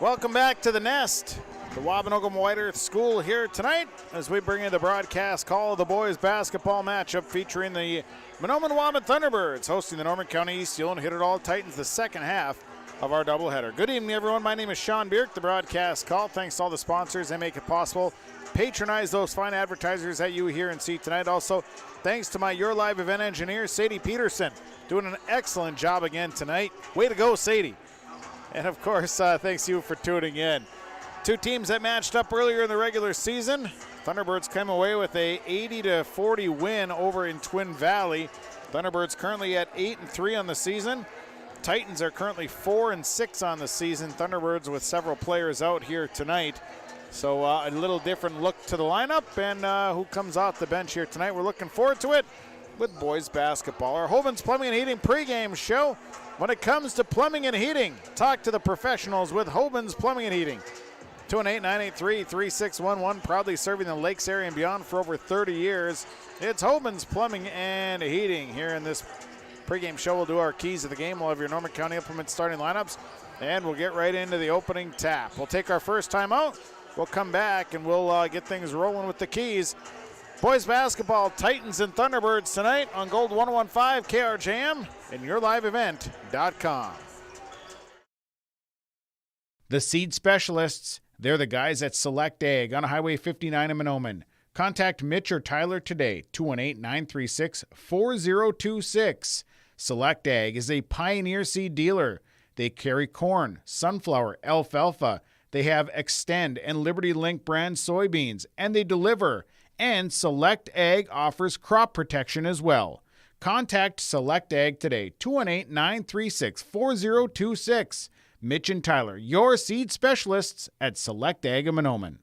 Welcome back to the Nest, the Waubun-MN White Earth School here tonight as we bring you the broadcast call of the boys basketball matchup featuring the Mahnomen Thunderbirds hosting the Norman County East Yulin Hit It All Titans, the second half of our doubleheader. Good evening, everyone. My name is Sean Bierk, the broadcast call. Thanks to all the sponsors. They make it possible. Patronize those fine advertisers that you hear and see tonight. Also, thanks to my Your Live event engineer, Sadie Peterson, doing an excellent job again tonight. Way to go, Sadie. And of course, thanks to you for tuning in. Two teams that matched up earlier in the regular season. Thunderbirds came away with a 80-40 win over in Twin Valley. Thunderbirds currently at 8-3 on the season. Titans are currently 4-6 on the season. Thunderbirds with several players out here tonight. So a little different look to the lineup and who comes off the bench here tonight. We're looking forward to it with boys basketball. Our Waubun's Plumbing and Heating pregame show. When it comes to plumbing and heating, talk to the professionals with Waubun's Plumbing and Heating. 218-983-3611, proudly serving the Lakes area and beyond for over 30 years. It's Waubun's Plumbing and Heating. Here in this pregame show, we'll do our keys of the game. We'll have your Norman County Implement starting lineups, and we'll get right into the opening tap. We'll take our first time out. We'll come back, and we'll get things rolling with the keys. Boys basketball, Titans and Thunderbirds tonight on Gold 101.5 KRJM and YourLiveEvent.com. The seed specialists, they're the guys at Select Ag on Highway 59 in Mahnomen. Contact Mitch or Tyler today, 218-936-4026. Select Ag is a Pioneer seed dealer. They carry corn, sunflower, alfalfa. They have Extend and Liberty Link brand soybeans, and they deliver. And Select Ag offers crop protection as well. Contact Select Ag today, 218-936-4026. Mitch and Tyler, your seed specialists at Select Ag of Mahnomen.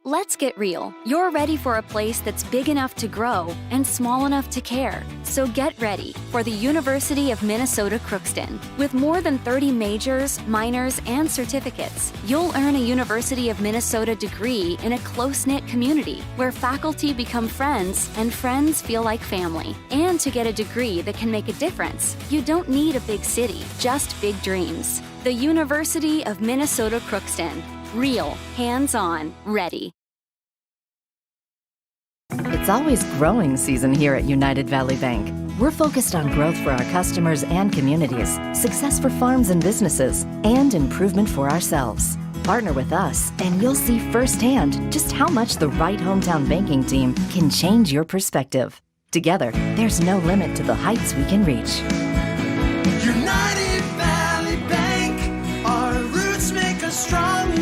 Let's get real. You're ready for a place that's big enough to grow and small enough to care. So get ready for the University of Minnesota Crookston. With more than 30 majors, minors, and certificates, you'll earn a University of Minnesota degree in a close-knit community where faculty become friends and friends feel like family. And to get a degree that can make a difference, you don't need a big city, just big dreams. The University of Minnesota Crookston. Real, hands-on, ready. It's always growing season here at United Valley Bank. We're focused on growth for our customers and communities, success for farms and businesses, and improvement for ourselves. Partner with us, and you'll see firsthand just how much the right hometown banking team can change your perspective. Together, there's no limit to the heights we can reach. United Valley Bank, our roots make us stronger.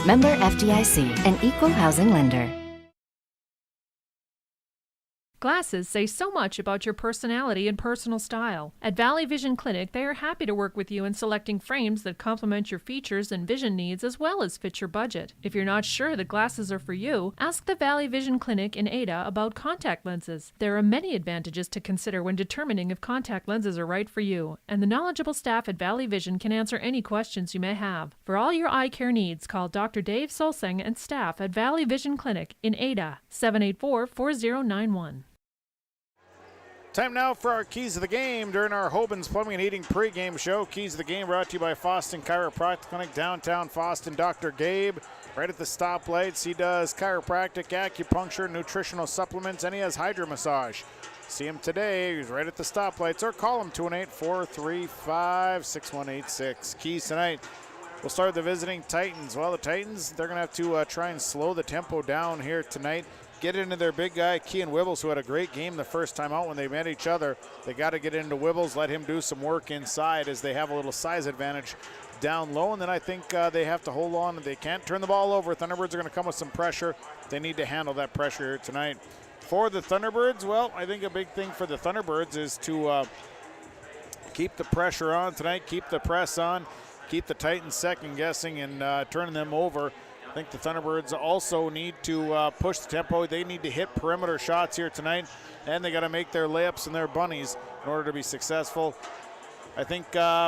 Member FDIC, an equal housing lender. Glasses say so much about your personality and personal style. At Valley Vision Clinic, they are happy to work with you in selecting frames that complement your features and vision needs as well as fit your budget. If you're not sure that glasses are for you, ask the Valley Vision Clinic in Ada about contact lenses. There are many advantages to consider when determining if contact lenses are right for you, and the knowledgeable staff at Valley Vision can answer any questions you may have. For all your eye care needs, call Dr. Dave Solseng and staff at Valley Vision Clinic in Ada, 784-4091. Time now for our keys of the game during our Waubun's Plumbing and Heating pregame show. Keys of the game brought to you by Foston Chiropractic Clinic, downtown Foston. Dr. Gabe, right at the stoplights. He does chiropractic, acupuncture, nutritional supplements, and he has hydro massage. See him today. He's right at the stoplights, or call him 218-435-6186. Keys tonight. We'll start with the visiting Titans. Well, the Titans, they're going to have to try and slow the tempo down here tonight. Get into their big guy, Kean Wibbles, who had a great game the first time out when they met each other. They got to get into Wibbles, let him do some work inside as they have a little size advantage down low. And then I think they have to hold on. They can't turn the ball over. Thunderbirds are going to come with some pressure. They need to handle that pressure here tonight. For the Thunderbirds, well, I think a big thing for the Thunderbirds is to keep the pressure on tonight, keep the press on, keep the Titans second guessing and turning them over. I think the Thunderbirds also need to push the tempo. They need to hit perimeter shots here tonight, and they got to make their layups and their bunnies in order to be successful. I think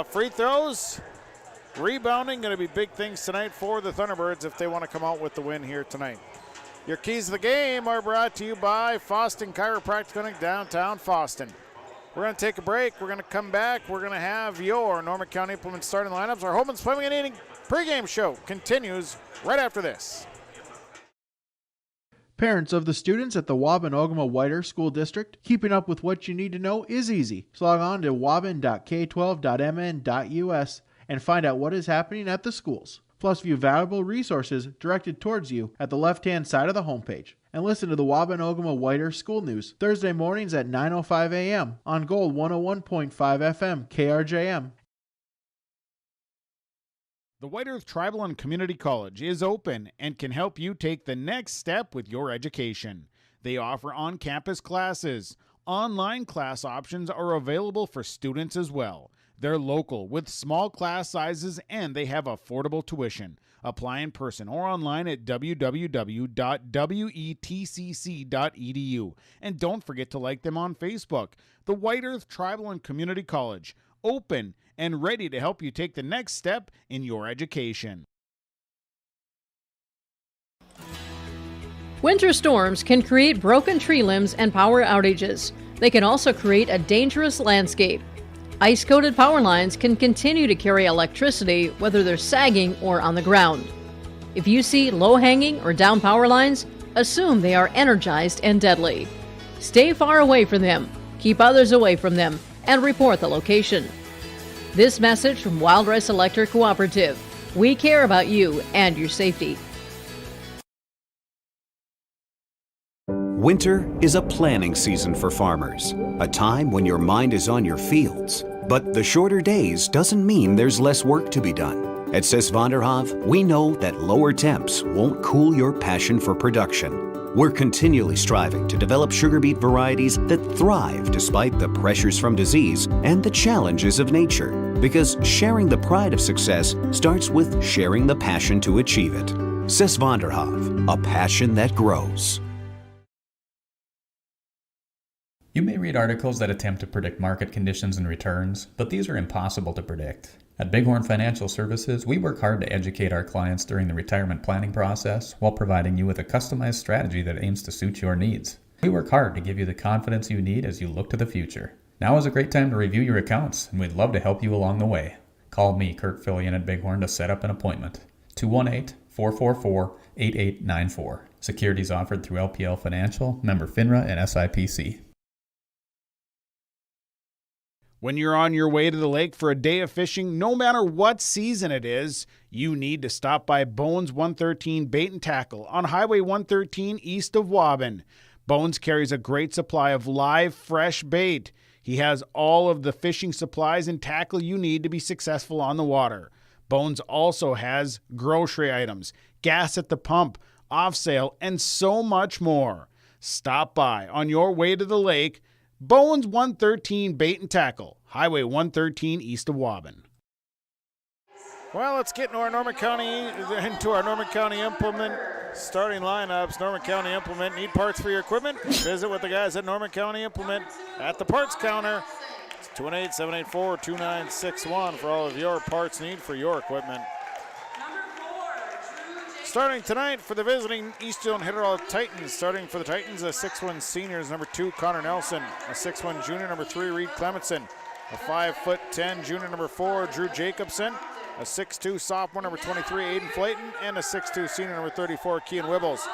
free throws, rebounding, going to be big things tonight for the Thunderbirds if they want to come out with the win here tonight. Your keys of the game are brought to you by Foston Chiropractic Clinic, downtown Foston. We're going to take a break. We're going to come back. We're going to have your Norman County Implement starting lineups. Our Hoban's Plumbing and Heating pregame show continues right after this. Parents of the students at the Waubun-Ogama School District, keeping up with what you need to know is easy. So log on to waubun.k12.mn.us and find out what is happening at the schools. Plus view valuable resources directed towards you at the left-hand side of the homepage. And listen to the Waubun-Ogama School News Thursday mornings at 9:05 a.m. on Gold 101.5 FM KRJM. The White Earth Tribal and Community College is open and can help you take the next step with your education. They offer on-campus classes. Online class options are available for students as well. They're local with small class sizes and they have affordable tuition. Apply in person or online at www.wetcc.edu. And don't forget to like them on Facebook. The White Earth Tribal and Community College, open and ready to help you take the next step in your education. Winter storms can create broken tree limbs and power outages. They can also create a dangerous landscape. Ice-coated power lines can continue to carry electricity whether they're sagging or on the ground. If you see low-hanging or down power lines, assume they are energized and deadly. Stay far away from them, keep others away from them, and report the location. This message from Wild Rice Electric Cooperative. We care about you and your safety. Winter is a planning season for farmers, a time when your mind is on your fields. But the shorter days doesn't mean there's less work to be done. At Sis van der Haaf, we know that lower temps won't cool your passion for production. We're continually striving to develop sugar beet varieties that thrive despite the pressures from disease and the challenges of nature. Because sharing the pride of success starts with sharing the passion to achieve it. Sis van der Haaf, a passion that grows. You may read articles that attempt to predict market conditions and returns, but these are impossible to predict. At Bighorn Financial Services, we work hard to educate our clients during the retirement planning process while providing you with a customized strategy that aims to suit your needs. We work hard to give you the confidence you need as you look to the future. Now is a great time to review your accounts, and we'd love to help you along the way. Call me, Kurt Fillion at Bighorn, to set up an appointment. 218-444-8894. Securities offered through LPL Financial, member FINRA and SIPC. When you're on your way to the lake for a day of fishing, no matter what season it is, you need to stop by Bones 113 Bait and Tackle on Highway 113 east of Waubun. Bones carries a great supply of live, fresh bait. He has all of the fishing supplies and tackle you need to be successful on the water. Bones also has grocery items, gas at the pump, off sale, and so much more. Stop by on your way to the lake. Bones 113 Bait and Tackle, Highway 113 east of Waubun. Well, let's get into our Norman County Implement starting lineups. Norman County Implement, need parts for your equipment? Visit with the guys at Norman County Implement at the parts counter. It's 218-784-2961 for all of your parts need for your equipment. Starting tonight for the visiting East Dillon Hitter Titans. Starting for the Titans, a 6'1" senior is number 2, Connor Nelson. A 6'1" junior, number 3, Reed Clementson. A 5'10" junior, number 4, Drew Jacobson. A 6'2" sophomore, number 23, Aiden Flayton. And a 6'2" senior, number 34, Kean Wibbles.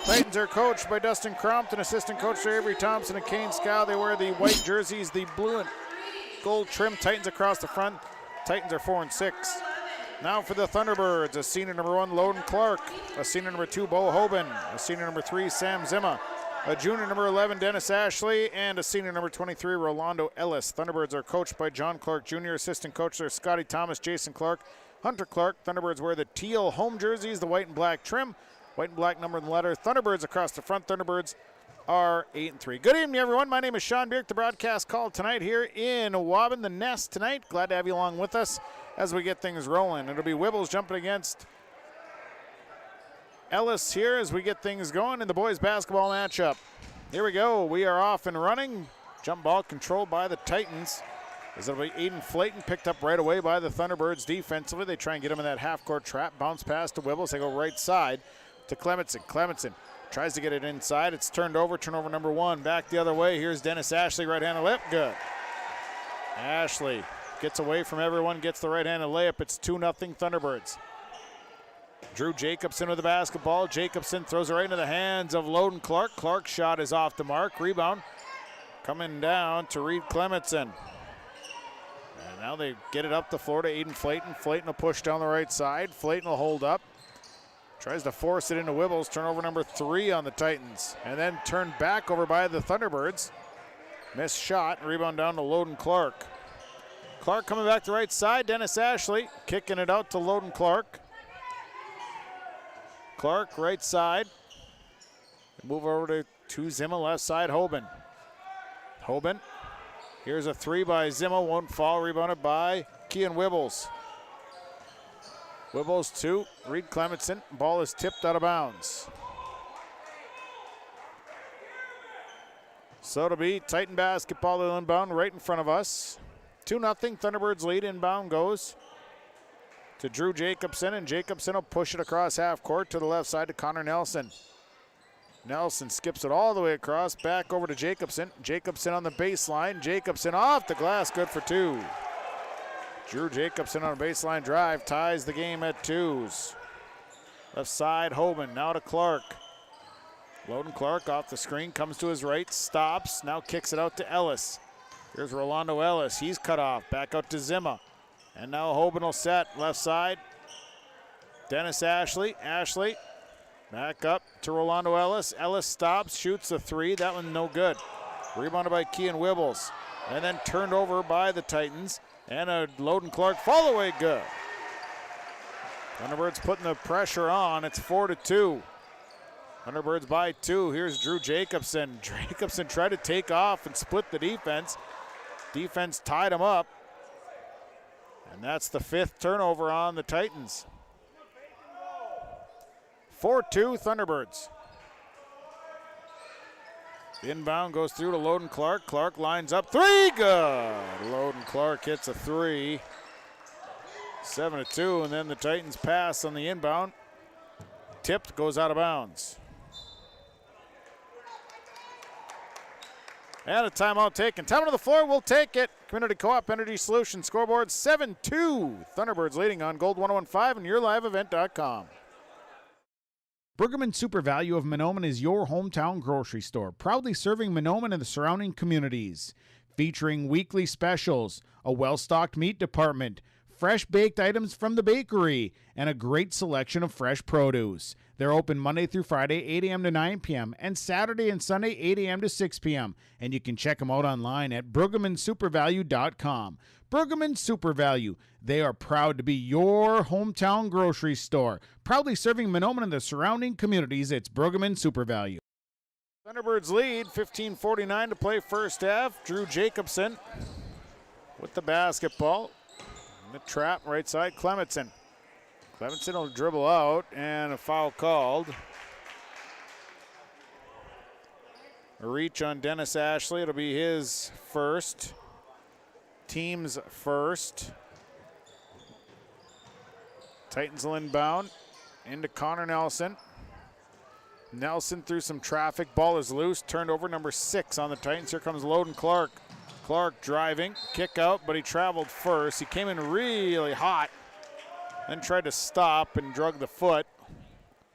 Titans are coached by Dustin Crompton, assistant coach to Avery Thompson and Kane Scow. They wear the white jerseys, the blue and gold trim. Titans across the front. Titans are 4-6. Now for the Thunderbirds, a senior number 1, Loden Clark. A senior number 2, Bo Hoban. A senior number 3, Sam Zimma. A junior number 11, Dennis Ashley. And a senior number 23, Rolando Ellis. Thunderbirds are coached by John Clark Jr. Assistant coach are Scotty Thomas, Jason Clark, Hunter Clark. Thunderbirds wear the teal home jerseys, the white and black trim. White and black number in the letter. Thunderbirds across the front. Thunderbirds are 8-3. Good evening, everyone. My name is Sean Bierk, the broadcast call tonight here in Waubun, the Nest tonight. Glad to have you along with us as we get things rolling. It'll be Wibbles jumping against Ellis here as we get things going in the boys basketball matchup. Here we go. We are off and running. Jump ball controlled by the Titans. As it'll be Aiden Flayton picked up right away by the Thunderbirds defensively. They try and get him in that half-court trap. Bounce pass to Wibbles. They go right side to Clemenson. Clemenson tries to get it inside. It's turned over. Turnover number 1. Back the other way. Here's Dennis Ashley, right-handed layup. Good. Ashley gets away from everyone, gets the right-handed layup. It's 2-0 Thunderbirds. Drew Jacobson with the basketball. Jacobson throws it right into the hands of Loden Clark. Clark's shot is off the mark. Rebound coming down to Reed Clemenson. And now they get it up the floor to Aiden Flayton. Flayton will push down the right side. Flayton will hold up. Tries to force it into Wibbles. Turnover number 3 on the Titans. And then turned back over by the Thunderbirds. Missed shot. Rebound down to Loden Clark. Clark coming back the right side. Dennis Ashley kicking it out to Loden Clark. Clark right side. Move over to Zimma, left side, Hoban. Hoban. Here's a 3 by Zimma. Won't fall. Rebounded by Kean Wibbles. Wibbles 2. Reed Clemenson. Ball is tipped out of bounds. So it'll be Titan basketball inbound right in front of us. 2-0 Thunderbirds lead. Inbound goes to Drew Jacobson, and Jacobson will push it across half court to the left side to Connor Nelson. Nelson skips it all the way across, back over to Jacobson. Jacobson on the baseline. Jacobson off the glass, good for 2. Drew Jacobson on a baseline drive ties the game at 2s. Left side, Hoban, now to Clark. Loden Clark off the screen, comes to his right, stops, now kicks it out to Ellis. Here's Rolando Ellis, he's cut off, back out to Zimma. And now Hoban will set, left side. Dennis Ashley, Ashley back up to Rolando Ellis. Ellis stops, shoots a 3, that one no good. Rebounded by Kean Wibbles. And then turned over by the Titans. And a Loden Clark fall away good. Thunderbirds putting the pressure on, it's 4-2. Thunderbirds by 2. Here's Drew Jacobson. Jacobson tried to take off and split the defense. Defense tied him up. And that's the 5th turnover on the Titans. 4-2 Thunderbirds. Inbound goes through to Loden Clark. Clark lines up. 3, good. Loden Clark hits a 3. 7-2, and then the Titans pass on the inbound. Tipped, goes out of bounds. And a timeout taken. Time to the floor, we'll take it. Community Co-op Energy Solutions scoreboard 7-2. Thunderbirds leading on Gold 101.5 and YourLiveEvent.com. Pregame Super Value of Mahnomen is your hometown grocery store, proudly serving Mahnomen and the surrounding communities. Featuring weekly specials, a well-stocked meat department, fresh baked items from the bakery, and a great selection of fresh produce. They're open Monday through Friday, 8 a.m. to 9 p.m., and Saturday and Sunday, 8 a.m. to 6 p.m., and you can check them out online at PregameandSuperValue.com. Pregame Super Value. They are proud to be your hometown grocery store, proudly serving Mahnomen and the surrounding communities. It's Pregame Super Value. Thunderbirds lead, 15:49 to play first half. Drew Jacobson with the basketball. In the trap, right side, Clemenson. Clemenson will dribble out, and a foul called. A reach on Dennis Ashley. It'll be his first. Team's first. Titans will inbound into Connor Nelson. Nelson through some traffic. Ball is loose. Turned over, number 6 on the Titans. Here comes Loden Clark. Clark driving. Kick out, but he traveled first. He came in really hot. Then tried to stop and drug the foot.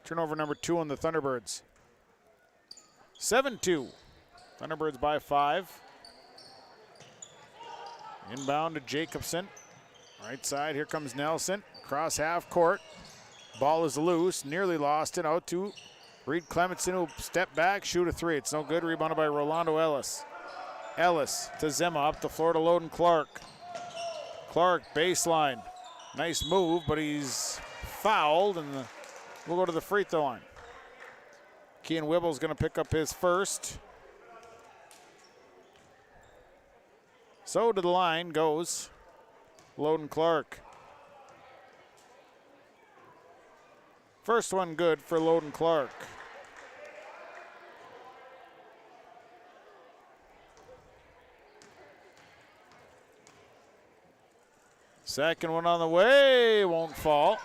Turnover number 2 on the Thunderbirds. 7-2. Thunderbirds by 5. Inbound to Jacobson. Right side, here comes Nelson. Cross half court. Ball is loose, nearly lost it. Out to Reed Clemenson, who step back, shoot a 3. It's no good. Rebounded by Rolando Ellis. Ellis to Zimma, up the floor to Loden Clark. Clark, baseline. Nice move, but he's fouled, and we'll go to the free throw line. Kean Wibble's going to pick up his first. So to the line goes Loden Clark. First one good for Loden Clark. Second one on the way, won't fall.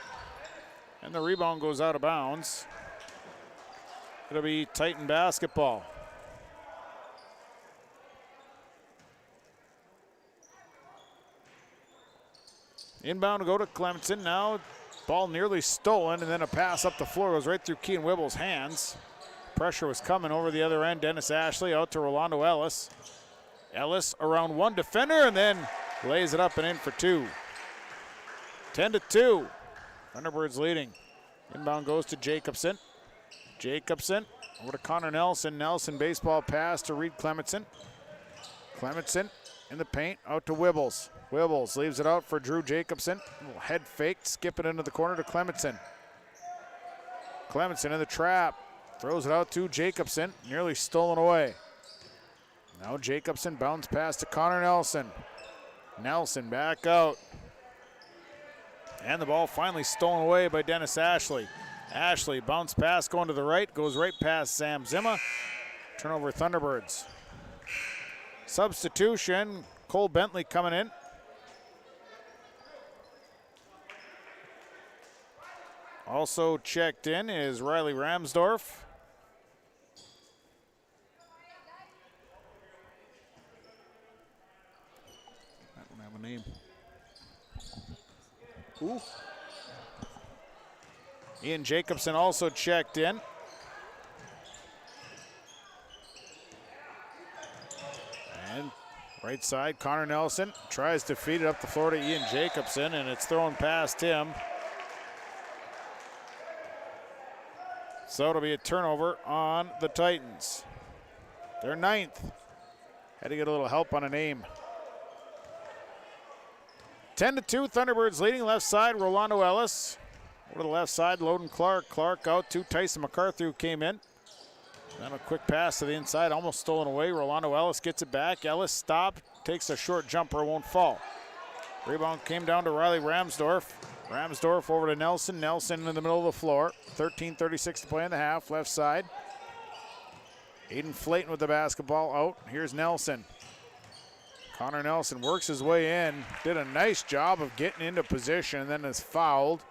And the rebound goes out of bounds. It'll be Titan basketball. Inbound to go to Clemson. Now ball nearly stolen, and then a pass up the floor goes right through Kean Wibble's hands. Pressure was coming over the other end. Dennis Ashley out to Rolando Ellis. Ellis around one defender and then lays it up and in for two. 10-2. Thunderbirds leading. Inbound goes to Jacobson. Jacobson over to Connor Nelson. Nelson baseball pass to Reed Clementson. Clementson in the paint out to Wibbles. Wibbles leaves it out for Drew Jacobson. A little head fake, skip it into the corner to Clementson. Clementson in the trap. Throws it out to Jacobson. Nearly stolen away. Now Jacobson bounce pass to Connor Nelson. Nelson back out. And the ball finally stolen away by Dennis Ashley. Ashley bounce pass going to the right. Goes right past Sam Zimma. Turnover Thunderbirds. Substitution. Cole Bentley coming in. Also checked in is Riley Ramsdorf. That don't have a name. Ooh. Ian Jacobson also checked in. And right side, Connor Nelson tries to feed it up the floor to Ian Jacobson, and it's thrown past him. So it'll be a turnover on the Titans. They're ninth. Had to get a little help on a name. 10-2, Thunderbirds leading. Left side, Rolando Ellis. Over to the left side, Loden Clark. Clark out to Tyson McCarthy, who came in. Then a quick pass to the inside, almost stolen away. Rolando Ellis gets it back. Ellis stopped, takes a short jumper, won't fall. Rebound came down to Riley Ramsdorf. Ramsdorf over to Nelson. Nelson in the middle of the floor. 13:36 to play in the half, left side. Aiden Flayton with the basketball out. Here's Nelson. Connor Nelson works his way in. Did a nice job of getting into position, and then is fouled.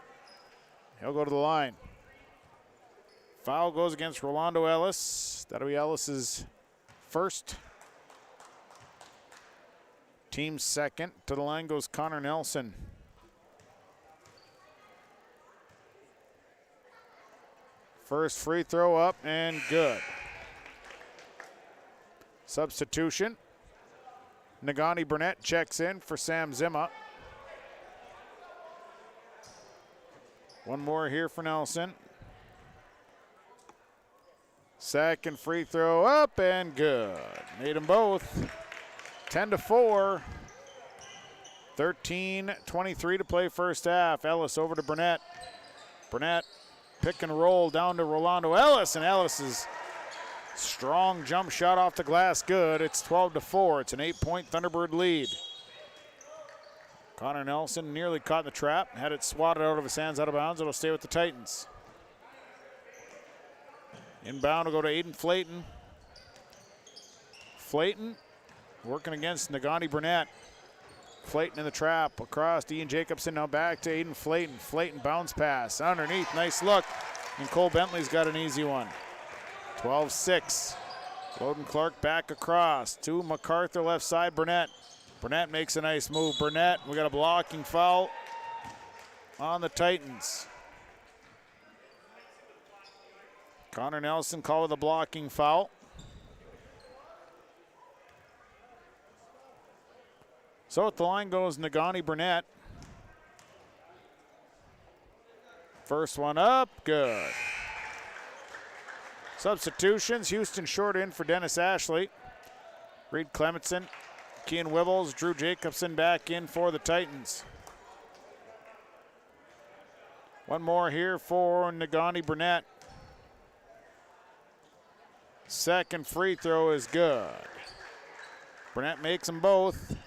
He'll go to the line. Foul goes against Rolando Ellis. That'll be Ellis's first. Team's second. To the line goes Connor Nelson. First free throw up and good. Substitution. Nagani Burnett checks in for Sam Zimma. One more here for Nelson. Second free throw up and good. Made them both. 10-4. 13:23 to play first half. Ellis over to Burnett. Burnett pick and roll down to Rolando Ellis, and Ellis's strong jump shot off the glass good. It's 12-4. It's an 8-point Thunderbird lead. Connor Nelson nearly caught in the trap, had it swatted out of his hands out of bounds. It'll stay with the Titans. Inbound will go to Aiden Flayton. Flayton working against Nagani Burnett. Flayton in the trap, across to Ian Jacobson, now back to Aiden Flayton. Flayton bounce pass, underneath, nice look. And Cole Bentley's got an easy one. 12-6. Loden Clark back across to MacArthur, left side, Burnett. Burnett makes a nice move. Burnett, we got a blocking foul on the Titans. Connor Nelson called with a blocking foul. So at the line goes Nagani Burnett. First one up, good. Substitutions, Houston Short in for Dennis Ashley. Reed Clementson, Kean Wibbles, Drew Jacobson back in for the Titans. One more here for Nagani Burnett. Second free throw is good. Burnett makes them both.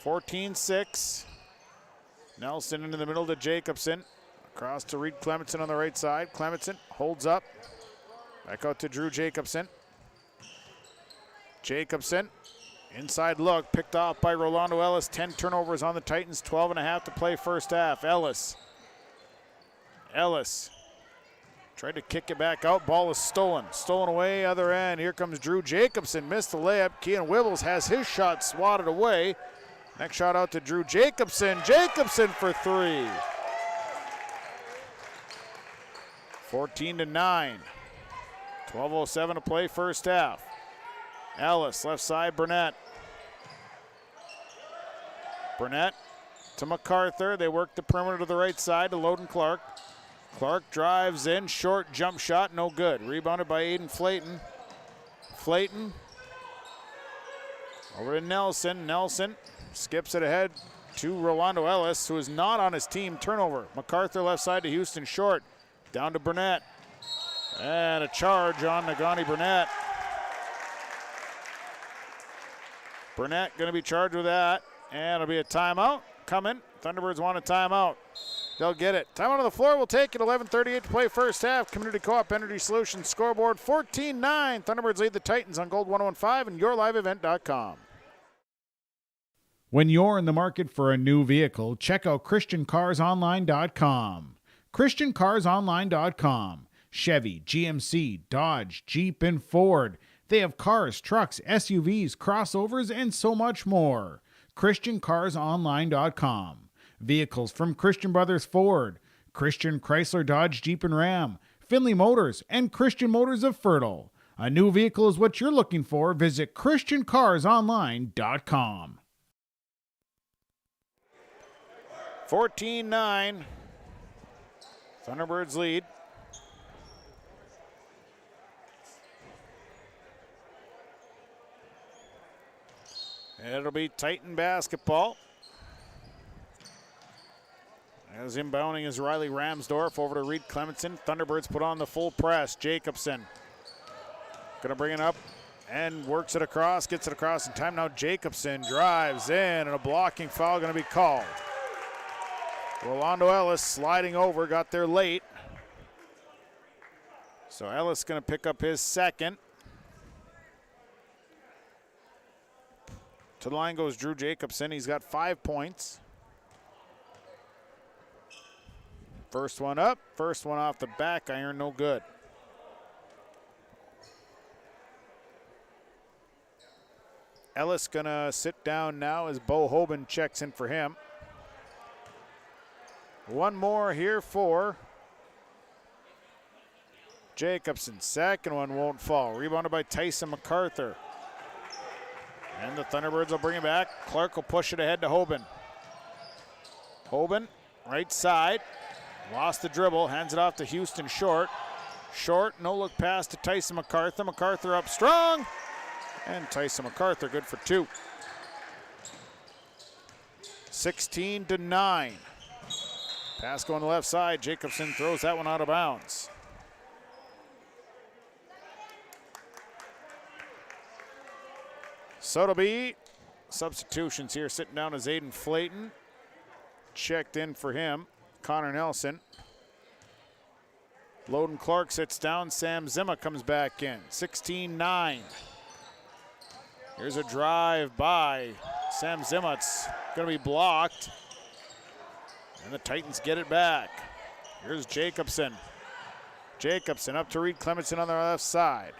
14-6. Nelson into the middle to Jacobson. Across to Reed Clementson on the right side. Clementson holds up. Back out to Drew Jacobson. Jacobson, inside look, picked off by Rolando Ellis. 10 turnovers on the Titans, 12 and a half to play first half. Ellis. Tried to kick it back out. Ball is stolen. Stolen away, other end. Here comes Drew Jacobson. Missed the layup. Kean Wibbles has his shot swatted away. Next shot out to Drew Jacobson. Jacobson for three. 14-9. 12:07 to play first half. Ellis, left side, Burnett. Burnett to MacArthur. They work the perimeter to the right side to Loden Clark. Clark drives in, short jump shot, no good. Rebounded by Aiden Flayton. Flayton over to Nelson. Nelson skips it ahead to Rolando Ellis, who is not on his team. Turnover. MacArthur left side to Houston Short. Down to Burnett. And a charge on Nagani Burnett. Burnett going to be charged with that. And it'll be a timeout coming. Thunderbirds want a timeout. They'll get it. Timeout on the floor. We'll take it. 11:38 to play first half. Community Co-op Energy Solutions scoreboard 14-9. Thunderbirds lead the Titans on Gold 101.5 and yourliveevent.com. When you're in the market for a new vehicle, check out ChristianCarsOnline.com. ChristianCarsOnline.com. Chevy, GMC, Dodge, Jeep, and Ford. They have cars, trucks, SUVs, crossovers, and so much more. ChristianCarsOnline.com. Vehicles from Christian Brothers Ford, Christian Chrysler Dodge Jeep and Ram, Finley Motors, and Christian Motors of Fertile. A new vehicle is what you're looking for. Visit ChristianCarsOnline.com. 14-9. Thunderbirds lead. It'll be Titan basketball. As inbounding is Riley Ramsdorf over to Reed Clementson. Thunderbirds put on the full press. Jacobson gonna bring it up and works it across, gets it across in time. Now Jacobson drives in and a blocking foul gonna be called. Rolando Ellis sliding over, got there late. So Ellis gonna pick up his second. To the line goes Drew Jacobson. He's got 5 points. First one up, first one off the back iron, no good. Ellis gonna sit down now as Bo Hoban checks in for him. One more here for Jacobson. Second one won't fall. Rebounded by Tyson MacArthur. And the Thunderbirds will bring it back. Clark will push it ahead to Hoban. Hoban, right side. Lost the dribble, hands it off to Houston Short. Short, no look pass to Tyson MacArthur. MacArthur up strong. And Tyson MacArthur good for two. 16-9. Pass going to the left side. Jacobson throws that one out of bounds. So it'll be substitutions here. Sitting down is Aiden Flayton. Checked in for him. Connor Nelson. Loden Clark sits down. Sam Zimma comes back in. 16-9. Here's a drive by Sam Zimma. It's going to be blocked. And the Titans get it back. Here's Jacobson. Jacobson up to Reed Clementson on the left side.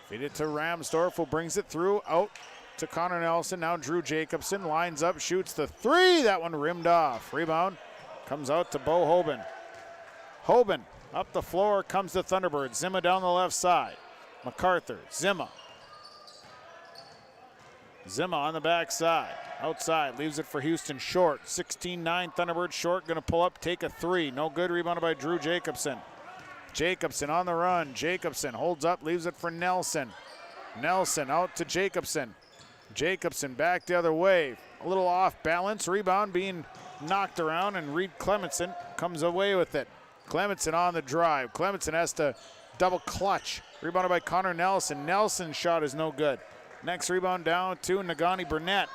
Feed it to Ramsdorf, who brings it through out to Connor Nelson. Now Drew Jacobson lines up, shoots the three. That one rimmed off. Rebound comes out to Bo Hoban. Hoban up the floor comes the Thunderbirds. Zimma down the left side. MacArthur, Zimma. Zimma on the backside. Outside, leaves it for Houston Short. 16-9, Thunderbirds Short gonna pull up, take a three. No good, rebounded by Drew Jacobson. Jacobson on the run. Jacobson holds up, leaves it for Nelson. Nelson out to Jacobson. Jacobson back the other way. A little off balance. Rebound being knocked around, and Reed Clementson comes away with it. Clementson on the drive. Clementson has to double clutch. Rebounded by Connor Nelson. Nelson's shot is no good. Next rebound down to Nagani Burnett.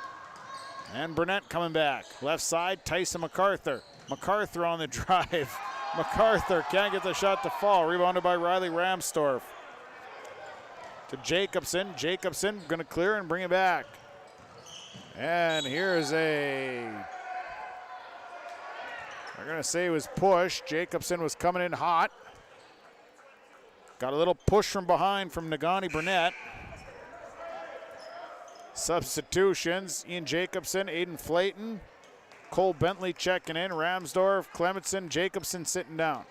And Burnett coming back. Left side, Tyson MacArthur. MacArthur on the drive. MacArthur can't get the shot to fall. Rebounded by Riley Ramsdorf. To Jacobson. Jacobson going to clear and bring it back. And here's they're going to say it was pushed. Jacobson was coming in hot. Got a little push from behind from Nagani Burnett. Substitutions, Ian Jacobson, Aiden Flayton, Cole Bentley checking in, Ramsdorf, Clementson, Jacobson sitting down.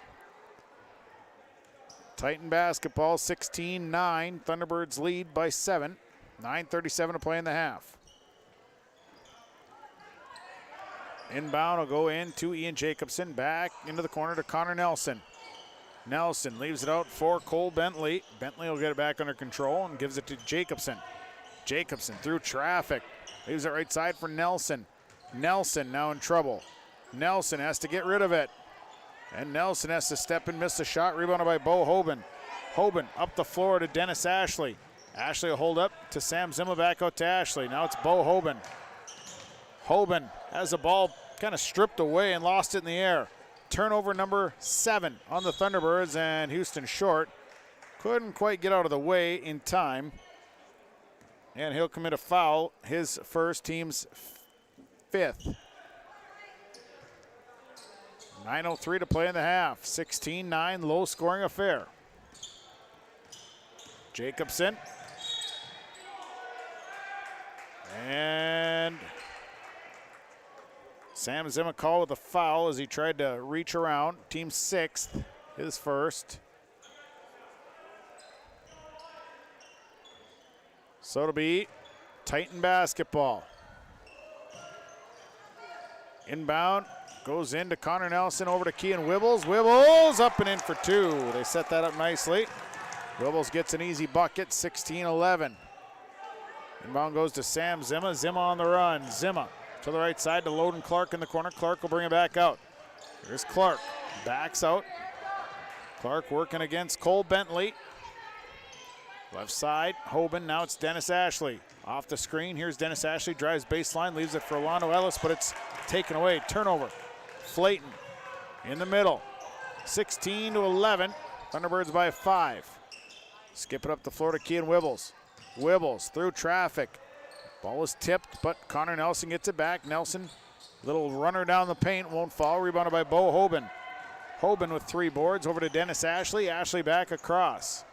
Titan basketball, 16-9. Thunderbirds lead by 7. 9:37 to play in the half. Inbound will go in to Ian Jacobson, back into the corner to Connor Nelson. Nelson leaves it out for Cole Bentley. Bentley will get it back under control and gives it to Jacobson. Jacobson through traffic. Leaves it right side for Nelson. Nelson now in trouble. Nelson has to get rid of it. And Nelson has to step and miss the shot. Rebounded by Bo Hoban. Hoban up the floor to Dennis Ashley. Ashley will hold up to Sam Zimmer, back out to Ashley. Now it's Bo Hoban. Hoban has the ball kind of stripped away and lost it in the air. Turnover number 7 on the Thunderbirds, and Houston Short couldn't quite get out of the way in time. And he'll commit a foul, his first, team's 5th. 9:03 to play in the half. 16-9, low-scoring affair. Jacobson. And Sam Zimmer called with a foul as he tried to reach around. Team 6th, his first. So it'll be Titan basketball. Inbound goes into Connor Nelson, over to Kean Wibbles. Wibbles up and in for 2. They set that up nicely. Wibbles gets an easy bucket, 16-11. Inbound goes to Sam Zimmer. Zimmer on the run. Zimmer to the right side to Loden Clark in the corner. Clark will bring it back out. Here's Clark. Backs out. Clark working against Cole Bentley. Left side, Hoban. Now it's Dennis Ashley. Off the screen, here's Dennis Ashley. Drives baseline, leaves it for Orlando Ellis, but it's taken away. Turnover. Flayton in the middle. 16-11. Thunderbirds by 5. Skip it up the floor to Kean Wibbles. Wibbles through traffic. Ball is tipped, but Connor Nelson gets it back. Nelson, little runner down the paint, won't fall. Rebounded by Bo Hoban. Hoban with 3 boards, over to Dennis Ashley. Ashley back across.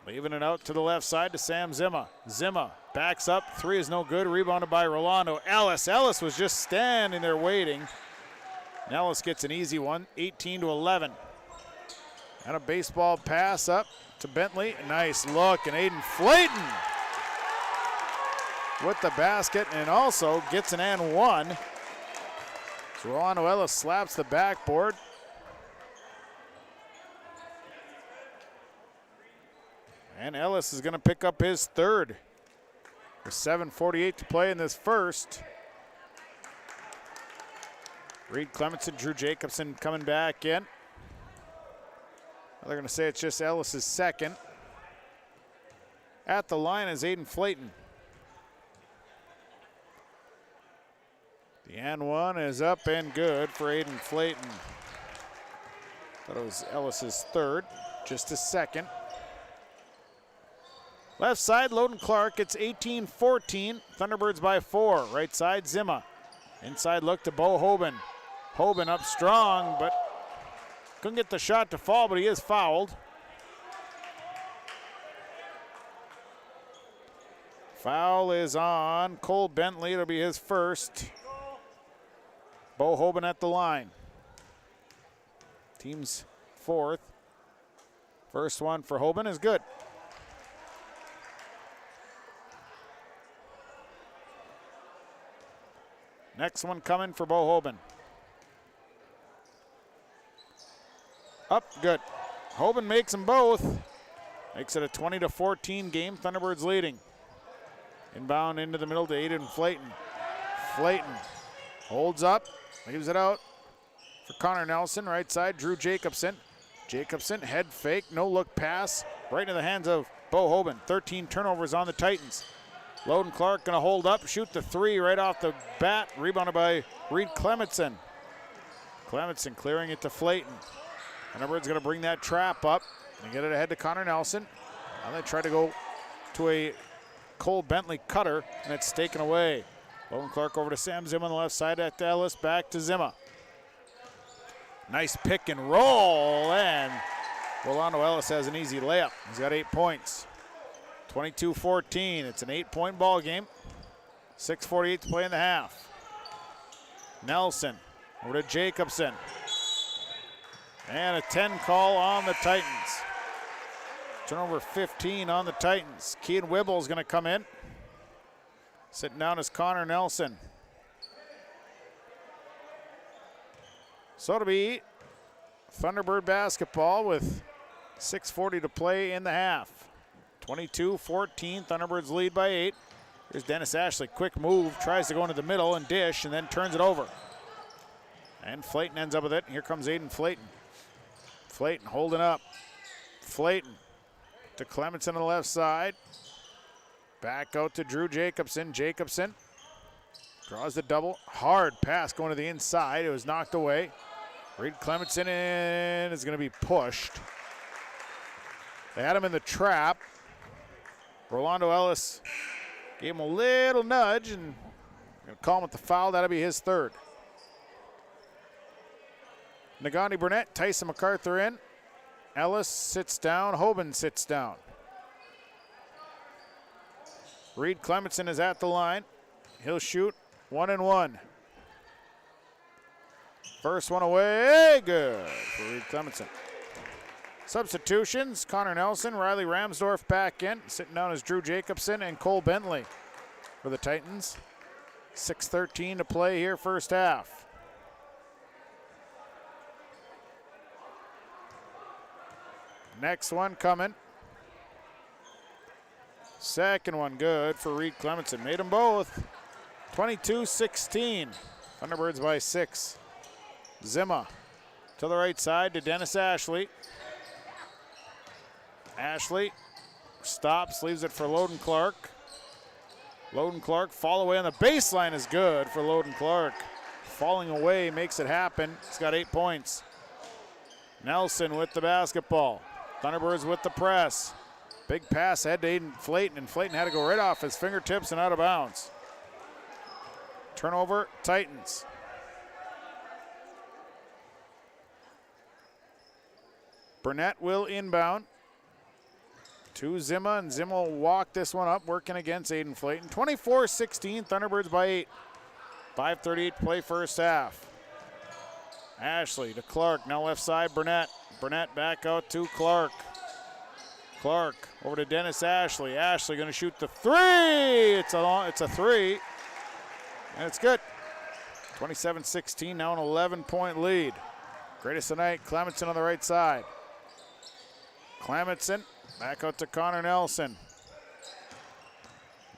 Leaving it out to the left side to Sam Zimmer. Zimmer backs up. 3 is no good. Rebounded by Rolando Ellis. Ellis was just standing there waiting. And Ellis gets an easy one, 18-11. And a baseball pass up to Bentley. Nice look, and Aiden Flayton with the basket, and also gets an and 1. So Rolando Ellis slaps the backboard. And Ellis is going to pick up his 3rd. There's 7:48 to play in this first. Reed Clementson, Drew Jacobson coming back in. They're going to say it's just Ellis' 2nd. At the line is Aiden Flayton. The and 1 is up and good for Aiden Flayton. Thought it was Ellis' 3rd, just his 2nd. Left side, Loden Clark. It's 18-14. Thunderbirds by 4. Right side, Zimmer. Inside look to Bo Hoban. Hoban up strong, but couldn't get the shot to fall, but he is fouled. Foul is on Cole Bentley. It'll be his 1st. Bo Hoban at the line. Team's 4th. First one for Hoban is good. Next one coming for Bo Hoban. Up, good. Hoban makes them both. Makes it a 20-14 game. Thunderbirds leading. Inbound into the middle to Aiden Flayton. Flayton holds up, leaves it out for Connor Nelson. Right side, Drew Jacobson. Jacobson, head fake, no look pass. Right into the hands of Bo Hoban. 13 turnovers on the Titans. Loden Clark gonna hold up, shoot the 3 right off the bat. Rebounded by Reed Clementson. Clementson clearing it to Flayton. Thunderbirds gonna bring that trap up and get it ahead to Connor Nelson. Now they try to go to a Cole Bentley cutter, and it's taken away. Loden Clark over to Sam Zimmer on the left side at Ellis, back to Zimmer. Nice pick and roll, and Rolando Ellis has an easy layup. He's got 8 points. 22-14. It's an 8-point ball game. 6:48 to play in the half. Nelson over to Jacobson. And a 10 call on the Titans. Turnover 15 on the Titans. Kean Wibble is going to come in. Sitting down is Connor Nelson. So it'll be Thunderbird basketball with 6:40 to play in the half. 22-14, Thunderbirds lead by 8. Here's Dennis Ashley, quick move, tries to go into the middle and dish and then turns it over. And Flayton ends up with it. Here comes Aiden Flayton. Flayton holding up. Flayton to Clements on the left side. Back out to Drew Jacobson. Jacobson draws the double. Hard pass going to the inside. It was knocked away. Reed Clementson in is going to be pushed. They had him in the trap. Rolando Ellis gave him a little nudge and going to call him with the foul. That'll be his third. Nagani Burnett, Tyson MacArthur in. Ellis sits down. Hoban sits down. Reed Clementson is at the line. He'll shoot 1 and 1. First one away, good for Reed Clementson. Substitutions, Connor Nelson, Riley Ramsdorf back in. Sitting down is Drew Jacobson and Cole Bentley for the Titans. 6:13 to play here, first half. Next one coming. Second one good for Reed Clementson. Made them both. 22-16. Thunderbirds by 6. Zimma to the right side to Dennis Ashley. Ashley stops, leaves it for Loden Clark. Loden Clark fall away on the baseline is good for Loden Clark. Falling away makes it happen. He's got 8 points. Nelson with the basketball. Thunderbirds with the press. Big pass ahead to Aiden Flayton, and Flayton had to go right off his fingertips and out of bounds. Turnover, Titans. Burnett will inbound to Zimma, and Zimma will walk this one up, working against Aiden Flayton. 24-16, Thunderbirds by 8. 5:38 to play first half. Ashley to Clark, now left side, Burnett. Burnett back out to Clark. Clark over to Dennis Ashley. Ashley going to shoot the three. It's a three, and it's good. 27-16, now an 11-point lead. Greatest tonight, Clementson on the right side. Clementson back out to Connor Nelson.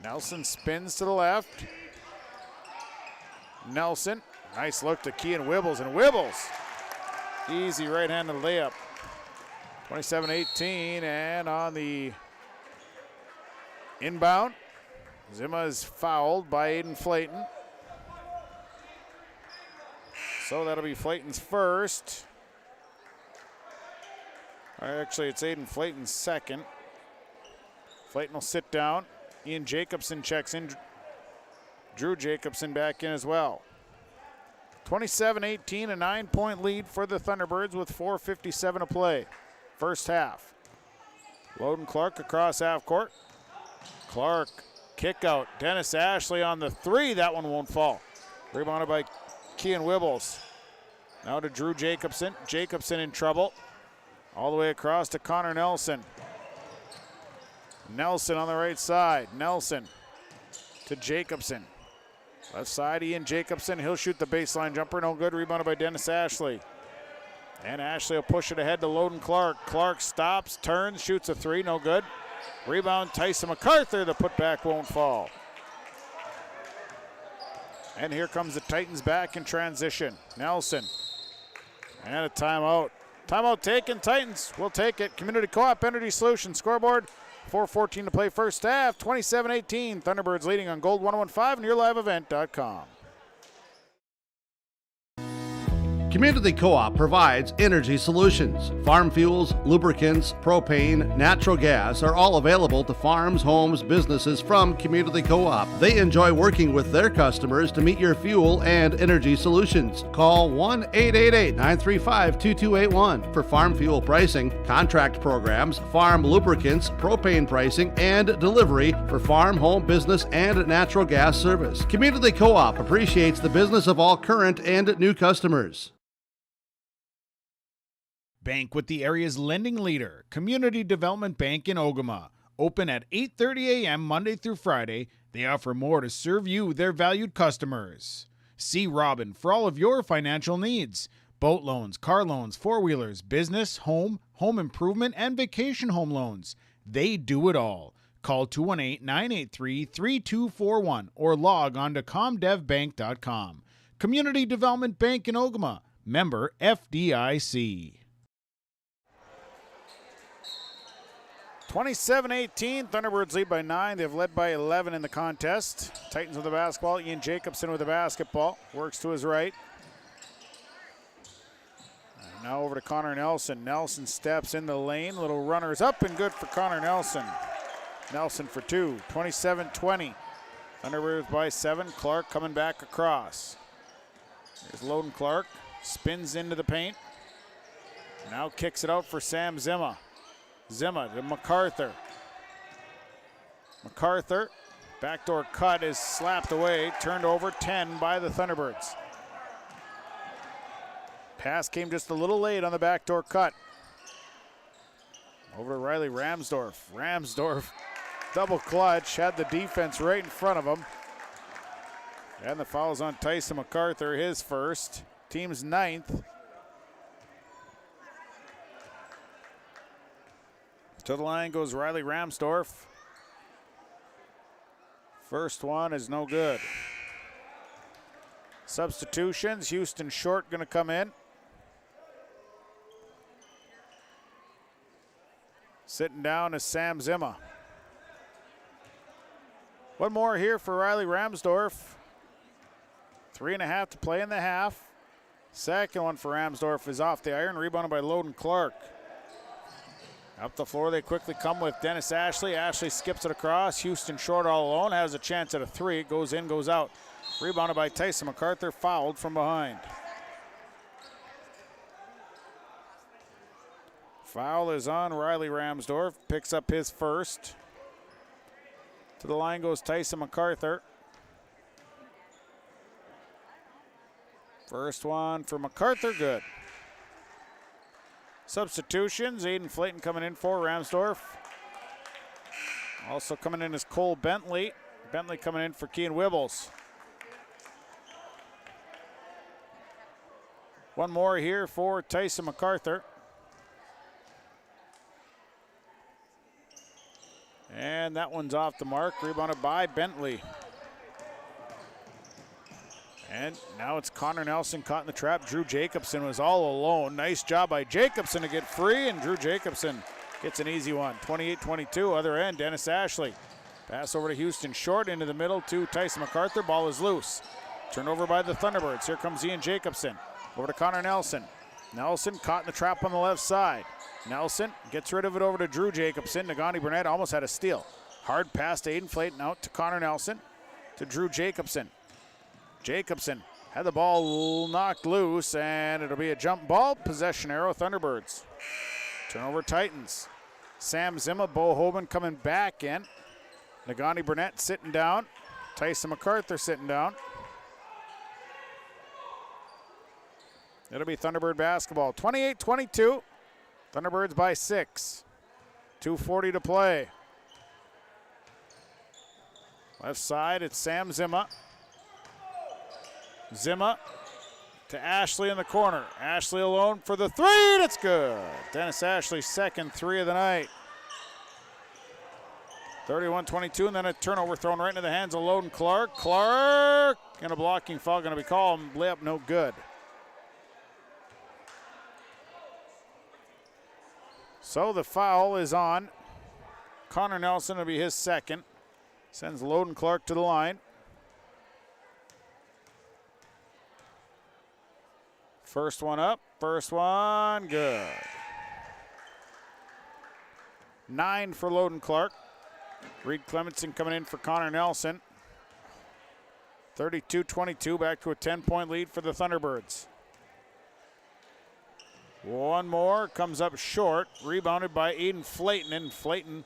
Nelson spins to the left. Nelson, nice look to Kean Wibbles, and Wibbles, easy right-handed layup. 27-18, and on the inbound, Zimma is fouled by Aiden Flayton. So that'll be Flayton's first. Actually, it's Aiden Flayton's second. Flayton will sit down. Ian Jacobson checks in. Drew Jacobson back in as well. 27-18, a 9-point lead for the Thunderbirds with 4:57 to play. First half. Loden Clark across half court. Clark, kick out. Dennis Ashley on the three. That one won't fall. Rebounded by Kean Wibbles. Now to Drew Jacobson. Jacobson in trouble. All the way across to Connor Nelson. Nelson on the right side. Nelson to Jacobson. Left side, Ian Jacobson. He'll shoot the baseline jumper. No good. Rebounded by Dennis Ashley. And Ashley will push it ahead to Loden Clark. Clark stops, turns, shoots a three. No good. Rebound, Tyson MacArthur. The putback won't fall. And here comes the Titans back in transition. Nelson. And a timeout. Timeout taken. Titans will take it. Community Co-op Energy Solutions scoreboard. 4:14 to play first half. 27-18. Thunderbirds leading on Gold 101.5 and YourLiveEvent.com. Community Co-op provides energy solutions. Farm fuels, lubricants, propane, natural gas are all available to farms, homes, businesses from Community Co-op. They enjoy working with their customers to meet your fuel and energy solutions. Call 1-888-935-2281 for farm fuel pricing, contract programs, farm lubricants, propane pricing, and delivery for farm, home, business, and natural gas service. Community Co-op appreciates the business of all current and new customers. Bank with the area's lending leader, Community Development Bank in Ogama. Open at 8:30 a.m. Monday through Friday. They offer more to serve you, their valued customers. See Robin for all of your financial needs. Boat loans, car loans, four-wheelers, business, home improvement, and vacation home loans. They do it all. Call 218-983-3241 or log on to comdevbank.com. Community Development Bank in Ogama. Member FDIC. 27-18, Thunderbirds lead by 9. They've led by 11 in the contest. Titans with the basketball. Ian Jacobson with the basketball. Works to his right. And now over to Connor Nelson. Nelson steps in the lane. Little runners up and good for Connor Nelson. Nelson for 2. 27-20. Thunderbirds by 7. Clark coming back across. Here's Loden Clark. Spins into the paint. Now kicks it out for Sam Zimma. Zimma to MacArthur. MacArthur, backdoor cut is slapped away, turned over 10 by the Thunderbirds. Pass came just a little late on the backdoor cut. Over to Riley Ramsdorf. Ramsdorf, double clutch, had the defense right in front of him. And the foul's on Tyson MacArthur, his first, team's 9th. To the line goes Riley Ramsdorf. First one is no good. Substitutions, Houston Short going to come in. Sitting down is Sam Zimma. One more here for Riley Ramsdorf. 3.5 to play in the half. Second one for Ramsdorf is off the iron, rebounded by Loden Clark. Up the floor they quickly come with Dennis Ashley. Ashley skips it across. Houston Short all alone, has a chance at a 3. Goes in, goes out. Rebounded by Tyson MacArthur, fouled from behind. Foul is on Riley Ramsdorf, picks up his first. To the line goes Tyson MacArthur. First one for MacArthur, good. Substitutions, Aiden Flayton coming in for Ramsdorf. Also coming in is Cole Bentley. Bentley coming in for Kean Wibbles. One more here for Tyson MacArthur. And that one's off the mark, rebounded by Bentley. And now it's Connor Nelson caught in the trap. Drew Jacobson was all alone. Nice job by Jacobson to get free, and Drew Jacobson gets an easy one. 28-22, other end, Dennis Ashley. Pass over to Houston Short, into the middle to Tyson MacArthur. Ball is loose. Turnover by the Thunderbirds. Here comes Ian Jacobson. Over to Connor Nelson. Nelson caught in the trap on the left side. Nelson gets rid of it over to Drew Jacobson. Nagani Burnett almost had a steal. Hard pass to Aiden Flayton, out to Connor Nelson, to Drew Jacobson. Jacobson had the ball knocked loose, and it'll be a jump ball. Possession arrow, Thunderbirds. Turnover, Titans. Sam Zimma, Bo Hoban coming back in. Nagani Burnett sitting down. Tyson MacArthur sitting down. It'll be Thunderbird basketball. 28-22. Thunderbirds by 6. 2:40 to play. Left side, it's Sam Zimma. Zimma to Ashley in the corner. Ashley alone for the 3, and it's good. Dennis Ashley's second 3 of the night. 31-22, and then a turnover thrown right into the hands of Loden Clark. Clark, and a blocking foul going to be called. Layup no good. So the foul is on Connor Nelson. Will be his second. Sends Loden Clark to the line. First one up, first one good. 9 for Loden Clark. Reed Clementson coming in for Connor Nelson. 32-22, back to a 10-point lead for the Thunderbirds. One more, comes up short, rebounded by Aiden Flayton, and Flayton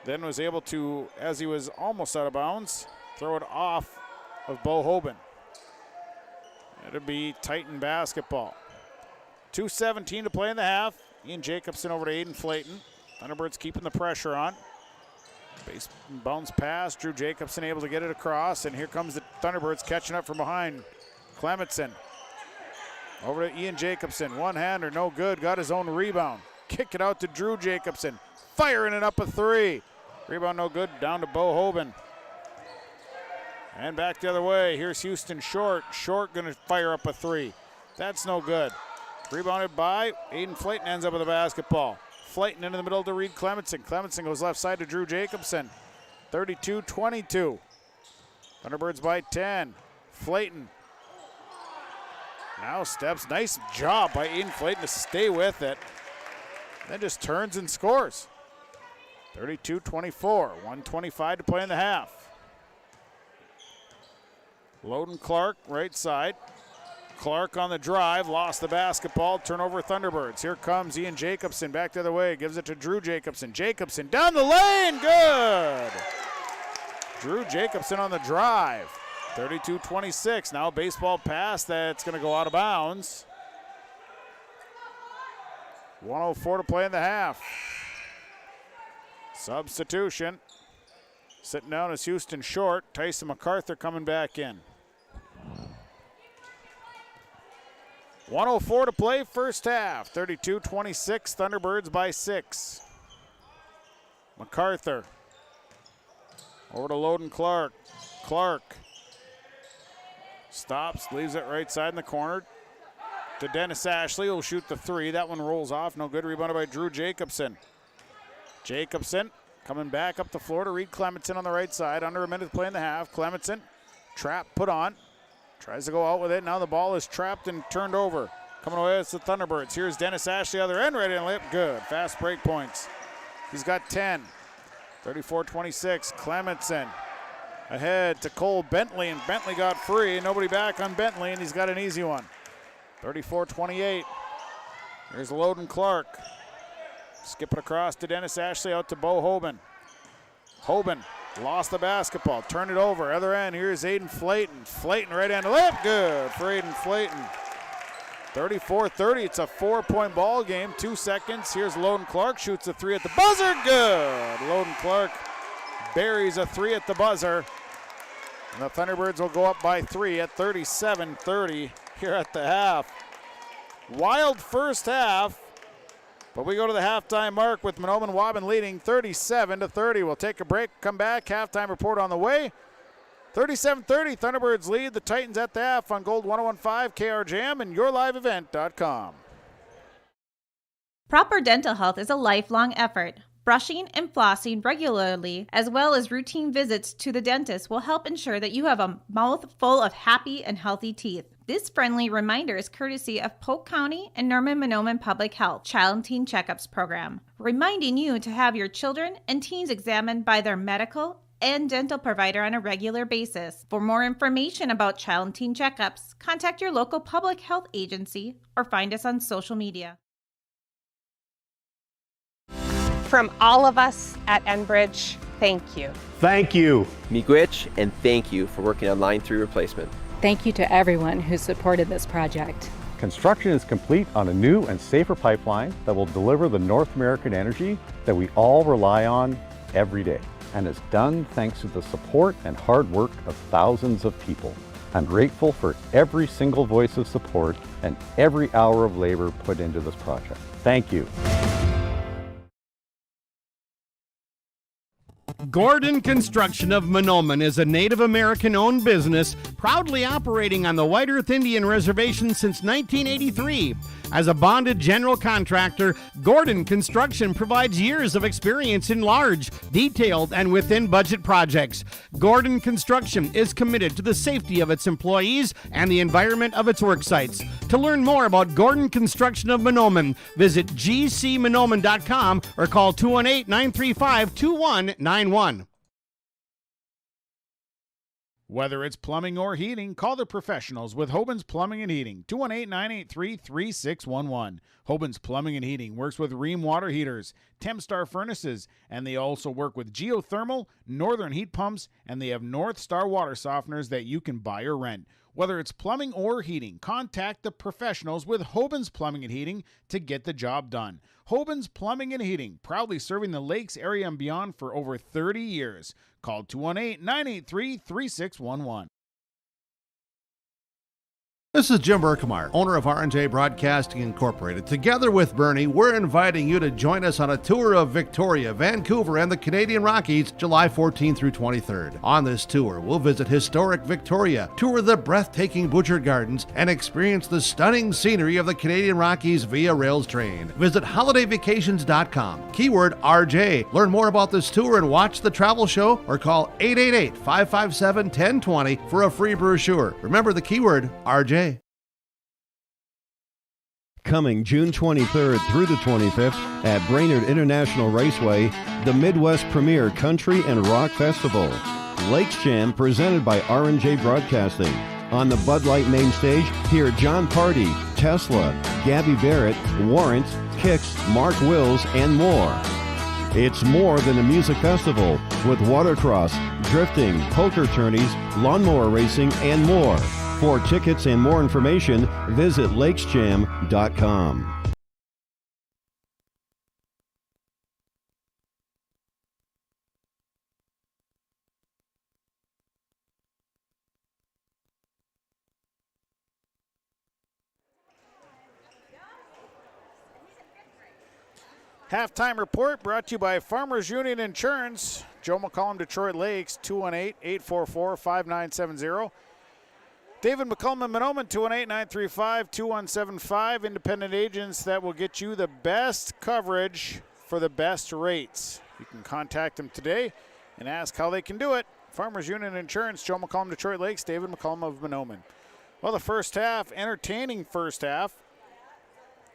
then was able to, as he was almost out of bounds, throw it off of Bo Hoban. It'll be Titan basketball. 2:17 to play in the half. Ian Jacobson over to Aiden Flayton. Thunderbirds keeping the pressure on. Base bounce pass, Drew Jacobson able to get it across, and here comes the Thunderbirds catching up from behind. Clementson over to Ian Jacobson, one-hander, no good, got his own rebound. Kick it out to Drew Jacobson, firing it up a three. Rebound no good, down to Bo Hoban. And back the other way, here's Houston Short. Short gonna fire up a three. That's no good. Rebounded by Aiden Flayton, ends up with the basketball. Flayton into the middle to Reed Clementson. Clementson goes left side to Drew Jacobson. 32-22. Thunderbirds by 10. Flayton now steps. Nice job by Aiden Flayton to stay with it. Then just turns and scores. 32-24. 1:25 to play in the half. Loden Clark, right side. Clark on the drive, lost the basketball, turnover Thunderbirds. Here comes Ian Jacobson, back the other way, gives it to Drew Jacobson. Jacobson down the lane, good! Drew Jacobson on the drive. 32-26, now a baseball pass that's gonna go out of bounds. 1:04 to play in the half. Substitution. Sitting down is Houston Short. Tyson MacArthur coming back in. 1:04 to play, first half. 32-26, Thunderbirds by 6. MacArthur over to Loden Clark. Clark stops, leaves it right side in the corner to Dennis Ashley, who'll shoot the three. That one rolls off, no good. Rebounded by Drew Jacobson. Jacobson coming back up the floor to Reed Clementson on the right side. Under a minute to play in the half. Clementson, trap put on. Tries to go out with it. Now the ball is trapped and turned over. Coming away with the Thunderbirds. Here's Dennis Ashley, other end, right in lip. Good. Fast break points. He's got 10. 34-26. Clementson ahead to Cole Bentley, and Bentley got free. Nobody back on Bentley, and he's got an easy one. 34-28. Here's Loden Clark. Skip it across to Dennis Ashley, out to Bo Hoban. Hoban lost the basketball, turned it over. Other end, here's Aiden Flayton. Flayton right end lip, good for Aiden Flayton. 34-30, it's a 4-point ball game, 2 seconds. Here's Loden Clark, shoots a three at the buzzer, good. Loden Clark buries a three at the buzzer. And the Thunderbirds will go up by 3 at 37-30 here at the half. Wild first half. But we go to the halftime mark with Mahnomen-Waubun leading 37-30. We'll take a break, come back, halftime report on the way. 37-30, Thunderbirds lead the Titans at the half on Gold 101.5, KRJM, and YourLiveEvent.com. Proper dental health is a lifelong effort. Brushing and flossing regularly, as well as routine visits to the dentist, will help ensure that you have a mouth full of happy and healthy teeth. This friendly reminder is courtesy of Polk County and Norman-Mahnomen Public Health Child and Teen Checkups Program, reminding you to have your children and teens examined by their medical and dental provider on a regular basis. For more information about child and teen checkups, contact your local public health agency or find us on social media. From all of us at Enbridge, thank you. Thank you. Miigwech, and thank you for working on Line 3 replacement. Thank you to everyone who supported this project. Construction is complete on a new and safer pipeline that will deliver the North American energy that we all rely on every day. And it's done thanks to the support and hard work of thousands of people. I'm grateful for every single voice of support and every hour of labor put into this project. Thank you. Gordon Construction of Mahnomen is a Native American-owned business proudly operating on the White Earth Indian Reservation since 1983. As a bonded general contractor, Gordon Construction provides years of experience in large, detailed, and within-budget projects. Gordon Construction is committed to the safety of its employees and the environment of its work sites. To learn more about Gordon Construction of Mahnomen, visit gcmahnomen.com or call 218-935-2191. Whether it's plumbing or heating, call the professionals with Hoban's Plumbing and Heating, 218-983-3611. Hoban's Plumbing and Heating works with Rheem water heaters, Tempstar furnaces, and they also work with geothermal, northern heat pumps, and they have North Star water softeners that you can buy or rent. Whether it's plumbing or heating, contact the professionals with Hoban's Plumbing and Heating to get the job done. Hoban's Plumbing and Heating, proudly serving the Lakes area and beyond for over 30 years. Call 218-983-3611. This is Jim Berkemar, owner of R&J Broadcasting Incorporated. Together with Bernie, we're inviting you to join us on a tour of Victoria, Vancouver, and the Canadian Rockies, July 14th through 23rd. On this tour, we'll visit historic Victoria, tour the breathtaking Butchert Gardens, and experience the stunning scenery of the Canadian Rockies via rails train. Visit holidayvacations.com, keyword RJ. Learn more about this tour and watch the travel show, or call 888-557-1020 for a free brochure. Remember the keyword RJ. Coming June 23rd through the 25th at Brainerd International Raceway, the Midwest Premier Country and Rock Festival. Lakes Jam presented by R&J Broadcasting. On the Bud Light main stage, hear John Party, Tesla, Gabby Barrett, Warrant, Kix, Mark Wills, and more. It's more than a music festival with watercross, drifting, poker tourneys, lawnmower racing, and more. For tickets and more information, visit lakesjam.com. Halftime report brought to you by Farmers Union Insurance. Joe McCollum, Detroit Lakes, 218-844-5970. David McCollum and Mahnomen, 218-935-2175. Independent agents that will get you the best coverage for the best rates. You can contact them today and ask how they can do it. Farmers Union Insurance, Joe McCollum, Detroit Lakes, David McCollum of Mahnomen. Well, the first half, entertaining first half.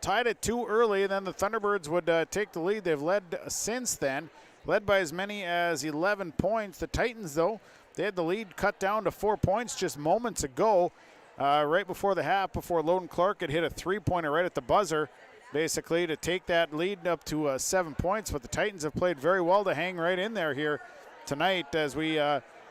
Tied it 2 early, and then the Thunderbirds would take the lead. They've led since then, led by as many as 11 points. The Titans, though, they had the lead cut down to 4 points just moments ago, right before the half, before Loden Clark had hit a three-pointer right at the buzzer, basically, to take that lead up to 7 points. But the Titans have played very well to hang right in there here tonight as we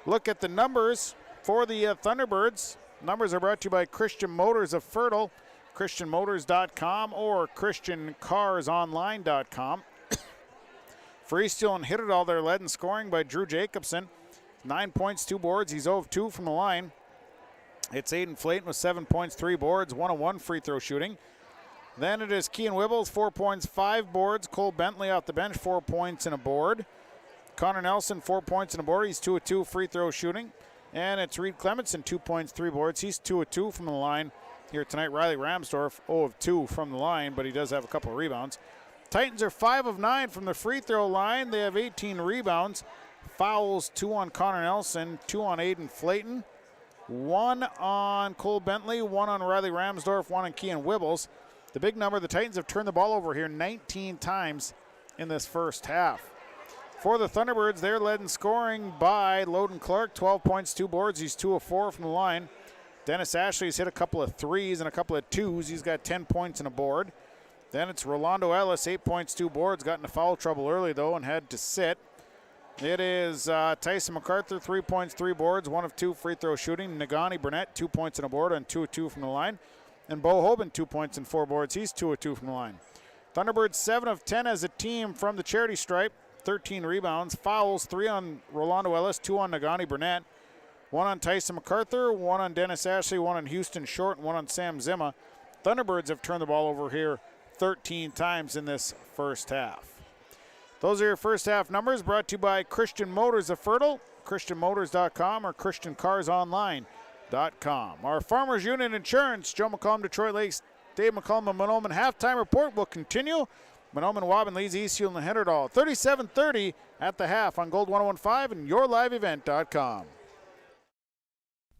look at the numbers for the Thunderbirds. Numbers are brought to you by Christian Motors of Fertile, christianmotors.com or christiancarsonline.com. Freesteel hit it all there, led in scoring by Drew Jacobson. 9 points, 2 boards. He's 0 of 2 from the line. It's Aiden Flayton with 7 points, 3 boards, 1 of 1 free throw shooting. Then it is Kean Wibbles, 4 points, 5 boards. Cole Bentley off the bench, 4 points and a board. Connor Nelson, 4 points and a board. He's 2 of 2 free throw shooting. And it's Reed Clementson, 2 points, 3 boards. He's 2 of 2 from the line here tonight. Riley Ramsdorf, 0 of 2 from the line, but he does have a couple of rebounds. Titans are 5 of 9 from the free throw line. They have 18 rebounds. Fouls, 2 on Connor Nelson, 2 on Aiden Flayton, 1 on Cole Bentley, 1 on Riley Ramsdorf, 1 on Kean Wibbles. The big number, the Titans have turned the ball over here 19 times in this first half. For the Thunderbirds, they're led in scoring by Loden Clark, 12 points, 2 boards. He's 2 of 4 from the line. Dennis Ashley's hit a couple of threes and a couple of twos. He's got 10 points and a board. Then it's Rolando Ellis, 8 points, 2 boards. Got into foul trouble early, though, and had to sit. It is Tyson MacArthur, 3 points, 3 boards, 1 of 2 free throw shooting. Nagani Burnett, 2 points and a board, and 2 of 2 from the line. And Bo Hoban, 2 points and 4 boards. He's 2 of 2 from the line. Thunderbirds 7 of 10 as a team from the charity stripe, 13 rebounds. Fouls, 3 on Rolando Ellis, 2 on Nagani Burnett, 1 on Tyson MacArthur, 1 on Dennis Ashley, 1 on Houston Short, and 1 on Sam Zimma. Thunderbirds have turned the ball over here 13 times in this first half. Those are your first half numbers brought to you by Christian Motors of Fertile, christianmotors.com or christiancarsonline.com. Our Farmers Union Insurance, Joe McCollum, Detroit Lakes, Dave McCollum of Mahnomen halftime report will continue. Mahnomen Waubun leads Eastview in the Henderdahl 37-30 at the half on Gold 101.5 and yourliveevent.com.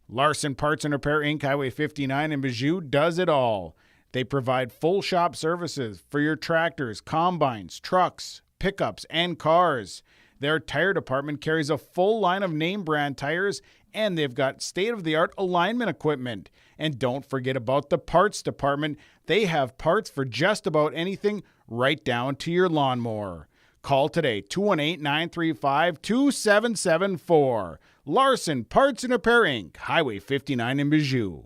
Larson Parts and Repair Inc. Highway 59 in Bijou does it all. They provide full shop services for your tractors, combines, trucks, pickups, and cars. Their tire department carries a full line of name brand tires, and they've got state-of-the-art alignment equipment. And don't forget about the parts department. They have parts for just about anything, right down to your lawnmower. Call today, 218-935-2774. Larson Parts and Repair Inc., Highway 59 in Bijou.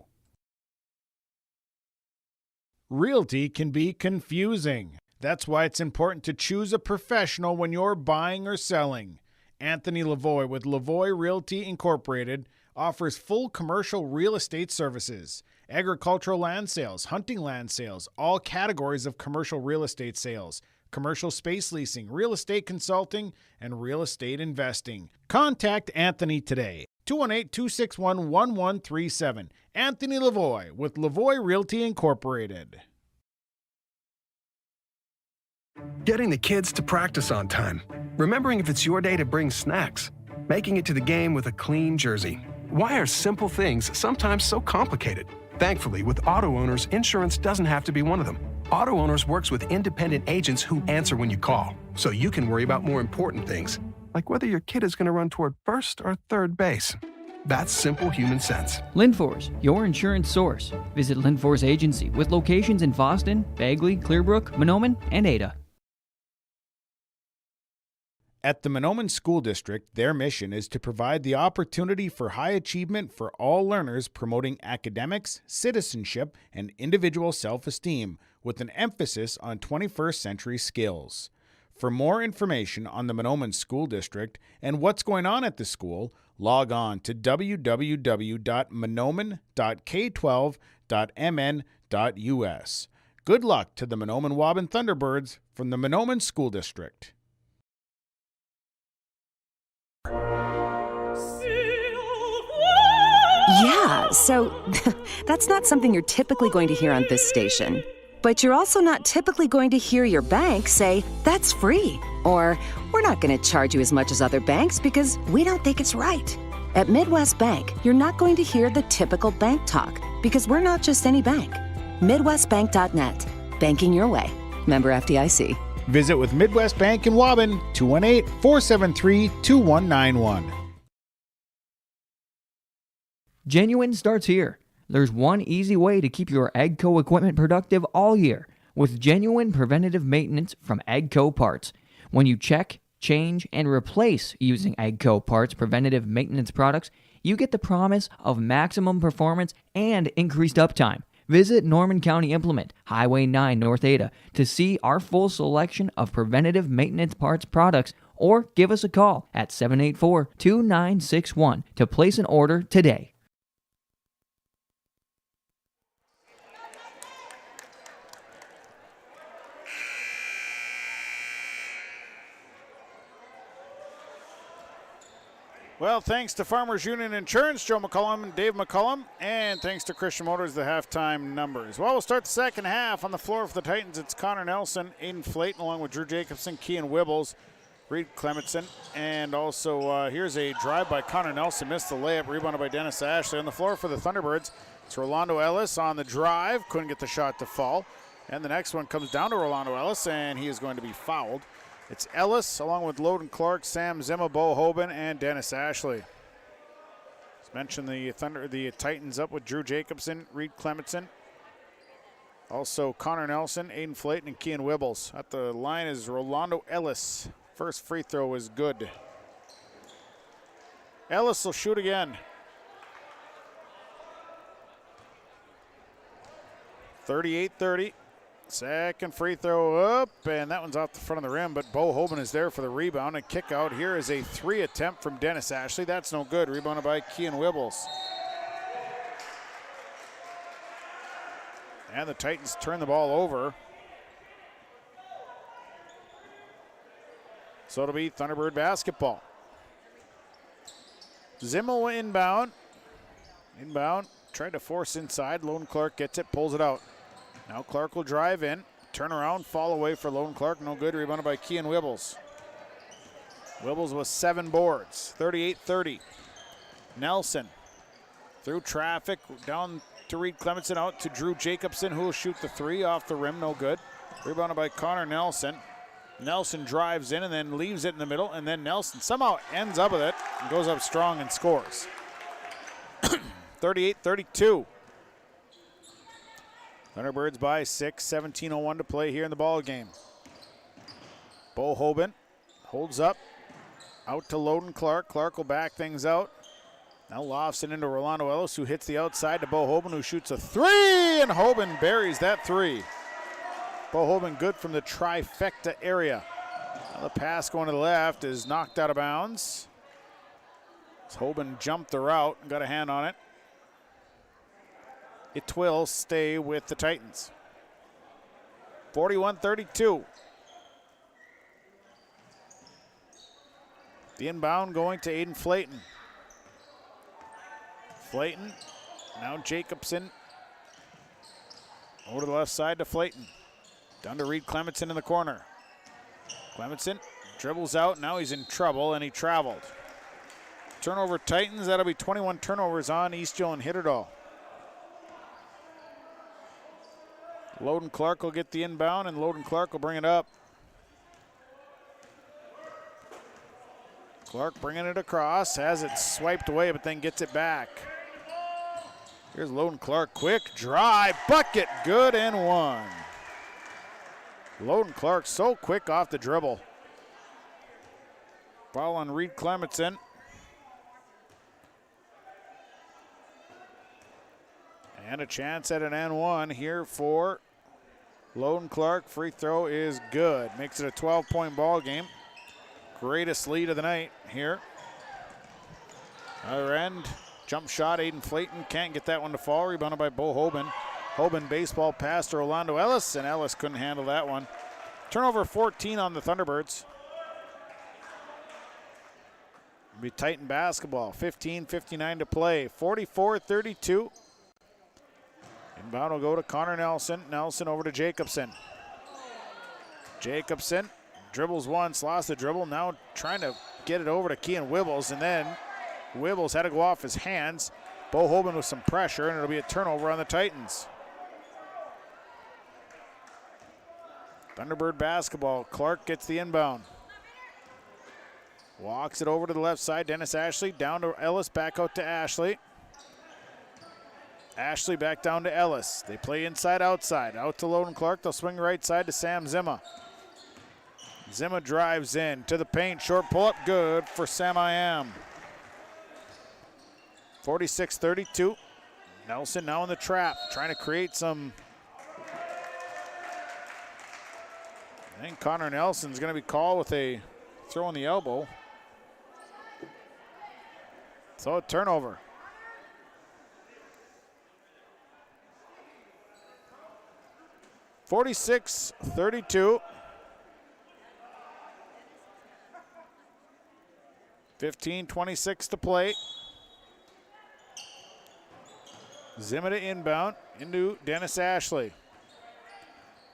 Realty can be confusing. That's why it's important to choose a professional when you're buying or selling. Anthony Lavoie with Lavoie Realty Incorporated offers full commercial real estate services, agricultural land sales, hunting land sales, all categories of commercial real estate sales, commercial space leasing, real estate consulting, and real estate investing. Contact Anthony today, 218-261-1137. Anthony Lavoie with Lavoie Realty Incorporated. Getting the kids to practice on time. Remembering if it's your day to bring snacks. Making it to the game with a clean jersey. Why are simple things sometimes so complicated? Thankfully, with Auto Owners, insurance doesn't have to be one of them. Auto Owners works with independent agents who answer when you call, so you can worry about more important things, like whether your kid is going to run toward first or third base. That's simple human sense. Linforce, your insurance source. Visit Linforce Agency with locations in Boston, Bagley, Clearbrook, Mahnomen, and Ada. At the Mahnomen School District, their mission is to provide the opportunity for high achievement for all learners, promoting academics, citizenship, and individual self-esteem, with an emphasis on 21st century skills. For more information on the Mahnomen School District and what's going on at the school, log on to www.mahnomen.k12.mn.us. Good luck to the Mahnomen Waubun Thunderbirds from the Mahnomen School District. Yeah, so that's not something you're typically going to hear on this station. But you're also not typically going to hear your bank say, that's free, or we're not going to charge you as much as other banks because we don't think it's right. At Midwest Bank, you're not going to hear the typical bank talk because we're not just any bank. MidwestBank.net. Banking your way. Member FDIC. Visit with Midwest Bank in Waubun, 218-473-2191. Genuine starts here. There's one easy way to keep your AGCO equipment productive all year with genuine preventative maintenance from AGCO Parts. When you check, change, and replace using AGCO Parts preventative maintenance products, you get the promise of maximum performance and increased uptime. Visit Norman County Implement, Highway 9 North Ada, to see our full selection of preventative maintenance parts products, or give us a call at 784-2961 to place an order today. Well, thanks to Farmers Union Insurance, Joe McCollum and Dave McCollum, and thanks to Christian Motors, the halftime numbers. Well, we'll start the second half. On the floor for the Titans, it's Connor Nelson, Aiden Flayton, along with Drew Jacobson, Kean Wibbles, Reed Clementson, and also here's a drive by Connor Nelson, missed the layup, rebounded by Dennis Ashley. On the floor for the Thunderbirds, it's Rolando Ellis on the drive, couldn't get the shot to fall. And the next one comes down to Rolando Ellis, and he is going to be fouled. It's Ellis, along with Loden Clark, Sam Zimma, Bo Hoban, and Dennis Ashley. As mentioned, the Titans up with Drew Jacobson, Reed Clementson. Also Connor Nelson, Aiden Flayton, and Kean Wibbles. At the line is Rolando Ellis. First free throw is good. Ellis will shoot again. 38-30. Second free throw up, and that one's off the front of the rim, but Bo Hoban is there for the rebound. A kick out here is a three attempt from Dennis Ashley. That's no good. Rebounded by Kean Wibbles. And the Titans turn the ball over. So it'll be Thunderbird basketball. Zimmel inbound. Tried to force inside. Lone Clark gets it, pulls it out. Now Clark will drive in. Turn around, fall away for Logan Clark. No good. Rebounded by Kean Wibbles. Wibbles with 7 boards. 38-30. Nelson through traffic. Down to Reed Clemenson. Out to Drew Jacobson, who will shoot the 3 off the rim. No good. Rebounded by Connor Nelson. Nelson drives in and then leaves it in the middle. And then Nelson somehow ends up with it and goes up strong and scores. 38-32. Thunderbirds by 6, 17:01 to play here in the ball game. Bo Hoban holds up, out to Loden Clark. Clark will back things out. Now lofts it into Rolando Ellis, who hits the outside to Bo Hoban, who shoots a 3, and Hoban buries that 3. Bo Hoban good from the trifecta area. Now the pass going to the left is knocked out of bounds. Hoban jumped the route and got a hand on it. It will stay with the Titans. 41-32. The inbound going to Aiden Flayton. Flayton, now Jacobson. Over to the left side to Flayton. Down to Reed Clemenson in the corner. Clemenson dribbles out, now he's in trouble, and he traveled. Turnover Titans, that'll be 21 turnovers on East Jill and Hitterdall. Loden Clark will get the inbound, and Loden Clark will bring it up. Clark bringing it across, has it swiped away, but then gets it back. Here's Loden Clark, quick drive, bucket, good and 1. Loden Clark so quick off the dribble. Foul on Reed Clemenson. And a chance at an N1 here for Loden Clark. Free throw is good. Makes it a 12-point ball game. Greatest lead of the night here. Other end, jump shot, Aiden Flayton can't get that one to fall. Rebounded by Bo Hoban. Hoban baseball pass to Rolando Ellis, and Ellis couldn't handle that one. Turnover 14 on the Thunderbirds. It'll be Titan basketball. 15:59 to play. 44-32. Inbound will go to Connor Nelson. Nelson over to Jacobson. Jacobson dribbles once, lost the dribble. Now trying to get it over to Kean Wibbles, and then Wibbles had to go off his hands. Bo Hoban with some pressure, and it'll be a turnover on the Titans. Thunderbird basketball. Clark gets the inbound. Walks it over to the left side. Dennis Ashley down to Ellis, back out to Ashley. Ashley back down to Ellis. They play inside, outside. Out to Loden Clark. They'll swing right side to Sam Zimma. Zimma drives in to the paint. Short pull-up, good for Sam Iam. 46-32. Nelson now in the trap, trying to create some. I think Connor Nelson's going to be called with a throw on the elbow. So a turnover. (46-32). 15:26 to play. Zimma to inbound into Dennis Ashley.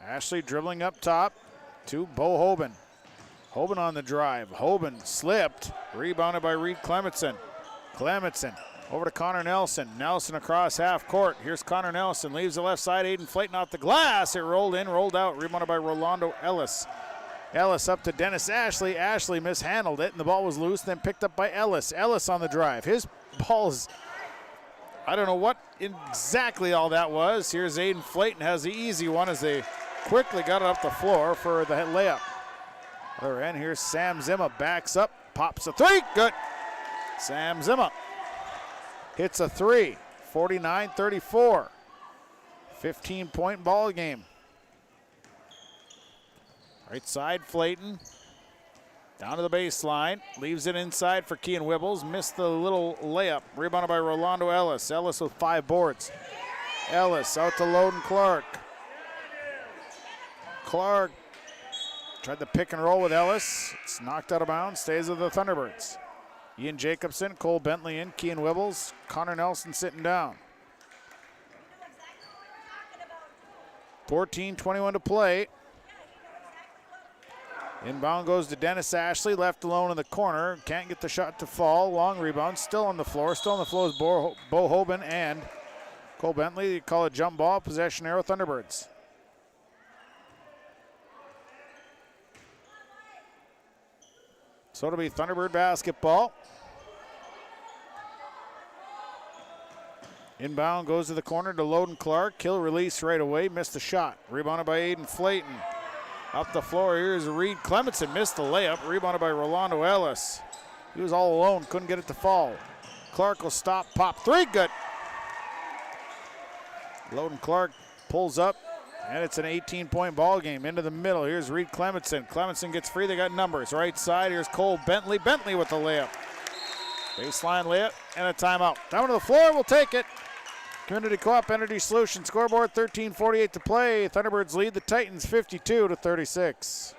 Ashley dribbling up top to Bo Hoban. Hoban on the drive. Hoban slipped. Rebounded by Reed Clemenson. Clemenson over to Connor Nelson. Nelson across half court. Here's Connor Nelson. Leaves the left side. Aiden Flayton off the glass. It rolled in, rolled out. Rebounded by Rolando Ellis. Ellis up to Dennis Ashley. Ashley mishandled it, and the ball was loose, then picked up by Ellis. Ellis on the drive. His ball is, I don't know what exactly all that was. Here's Aiden Flayton has the easy one as they quickly got it up the floor for the layup. Other end, here's Sam Zimma. Backs up, pops a 3. Good. Sam Zimma hits a 3. 49-34. 15-point ball game. Right side, Flayton. Down to the baseline. Leaves it inside for Kean Wibbles. Missed the little layup. Rebounded by Rolando Ellis. Ellis with 5 boards. Ellis out to Loden Clark. Clark tried to pick and roll with Ellis. It's knocked out of bounds. Stays with the Thunderbirds. Ian Jacobson, Cole Bentley in, Kean Wibbles. Connor Nelson sitting down. 14:21 to play. Inbound goes to Dennis Ashley, left alone in the corner. Can't get the shot to fall. Long rebound, still on the floor. Still on the floor is Bo Hoban and Cole Bentley. They call it jump ball, possession arrow, Thunderbirds. So it'll be Thunderbird basketball. Inbound goes to the corner to Loden Clark. Kill release right away. Missed the shot. Rebounded by Aiden Flayton. Up the floor, here's Reed Clementson. Missed the layup. Rebounded by Rolando Ellis. He was all alone. Couldn't get it to fall. Clark will stop. Pop three. Good. Loden Clark pulls up. And it's an 18-point ball game. Into the middle. Here's Reed Clementson. Clementson gets free. They got numbers. Right side. Here's Cole Bentley. Bentley with the layup. Baseline layup and a timeout. Down to the floor. We'll take it. Community Co-op Energy Solutions scoreboard, 13:48 to play. Thunderbirds lead the Titans 52-36.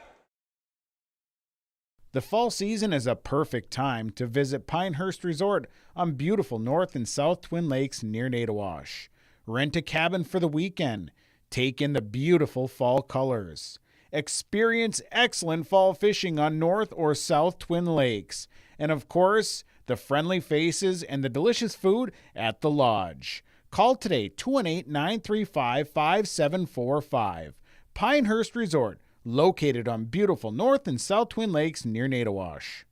The fall season is a perfect time to visit Pinehurst Resort on beautiful North and South Twin Lakes near Nadawash. Rent a cabin for the weekend. Take in the beautiful fall colors. Experience excellent fall fishing on North or South Twin Lakes. And of course, the friendly faces and the delicious food at the lodge. Call today, 218-935-5745. Pinehurst Resort, located on beautiful North and South Twin Lakes near Nadawash.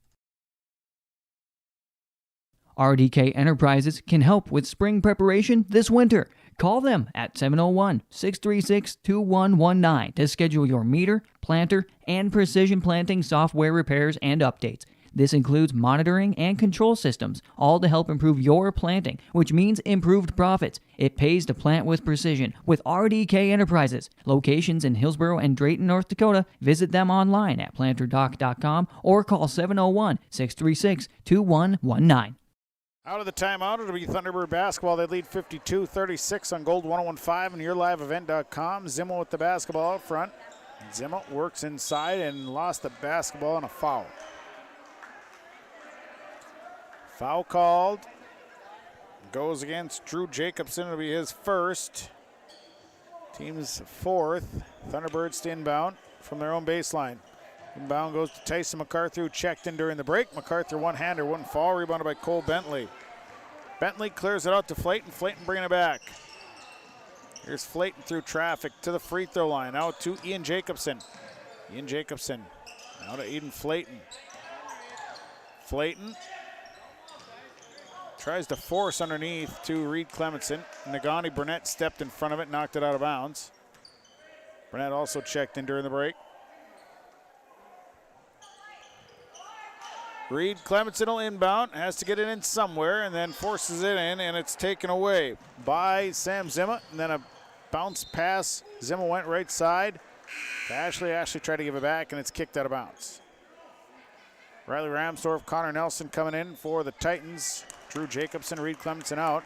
RDK Enterprises can help with spring preparation this winter. Call them at 701-636-2119 to schedule your meter, planter, and precision planting software repairs and updates. This includes monitoring and control systems, all to help improve your planting, which means improved profits. It pays to plant with precision with RDK Enterprises. Locations in Hillsborough and Drayton, North Dakota. Visit them online at planterdoc.com or call 701-636-2119. Out of the timeout, it'll be Thunderbird basketball. They lead 52-36 on Gold 101.5 and yourliveevent.com. Zimmo with the basketball out front. Zimmo works inside and lost the basketball on a foul. Foul called. Goes against Drew Jacobson. It'll be his first. Team's fourth. Thunderbirds to inbound from their own baseline. Inbound goes to Tyson MacArthur, who checked in during the break. MacArthur one-hander, wouldn't fall. Rebounded by Cole Bentley. Bentley clears it out to Flayton. Flayton bringing it back. Here's Flayton through traffic to the free throw line. Out to Ian Jacobson. Ian Jacobson. Now to Aiden Flayton. Flayton tries to force underneath to Reed Clementson. Nagani Burnett stepped in front of it, knocked it out of bounds. Burnett also checked in during the break. Reed Clementson will inbound, has to get it in somewhere, and then forces it in, and it's taken away by Sam Zimma. And then a bounce pass. Zimma went right side to Ashley. Ashley tried to give it back, and it's kicked out of bounds. Riley Ramsdorf, Connor Nelson coming in for the Titans. Drew Jacobson, Reed Clementson out.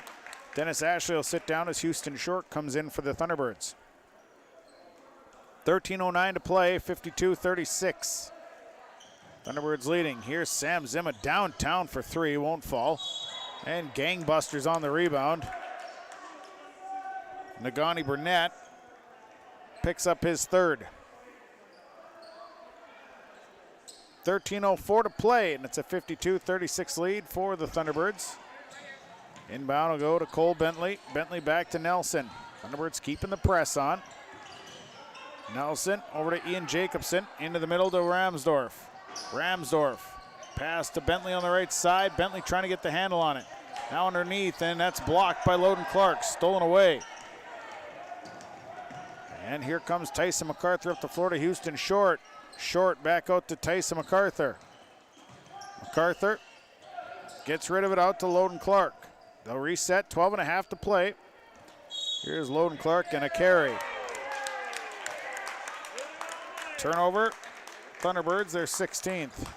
Dennis Ashley will sit down as Houston Short comes in for the Thunderbirds. 13:09 to play, 52-36. Thunderbirds leading. Here's Sam Zimma downtown for three, won't fall. And gangbusters on the rebound. Nagani Burnett picks up his third. 13:04 to play, and it's a 52-36 lead for the Thunderbirds. Inbound will go to Cole Bentley. Bentley back to Nelson. Thunderbirds keeping the press on. Nelson over to Ian Jacobson. Into the middle to Ramsdorf. Ramsdorf pass to Bentley on the right side. Bentley trying to get the handle on it. Now underneath, and that's blocked by Loden Clark. Stolen away. And here comes Tyson MacArthur up the floor to Houston Short. Short back out to Tyson MacArthur. MacArthur gets rid of it out to Loden Clark. They'll reset, 12:30 to play. Here's Loden Clark and a carry. Turnover, Thunderbirds, their 16th.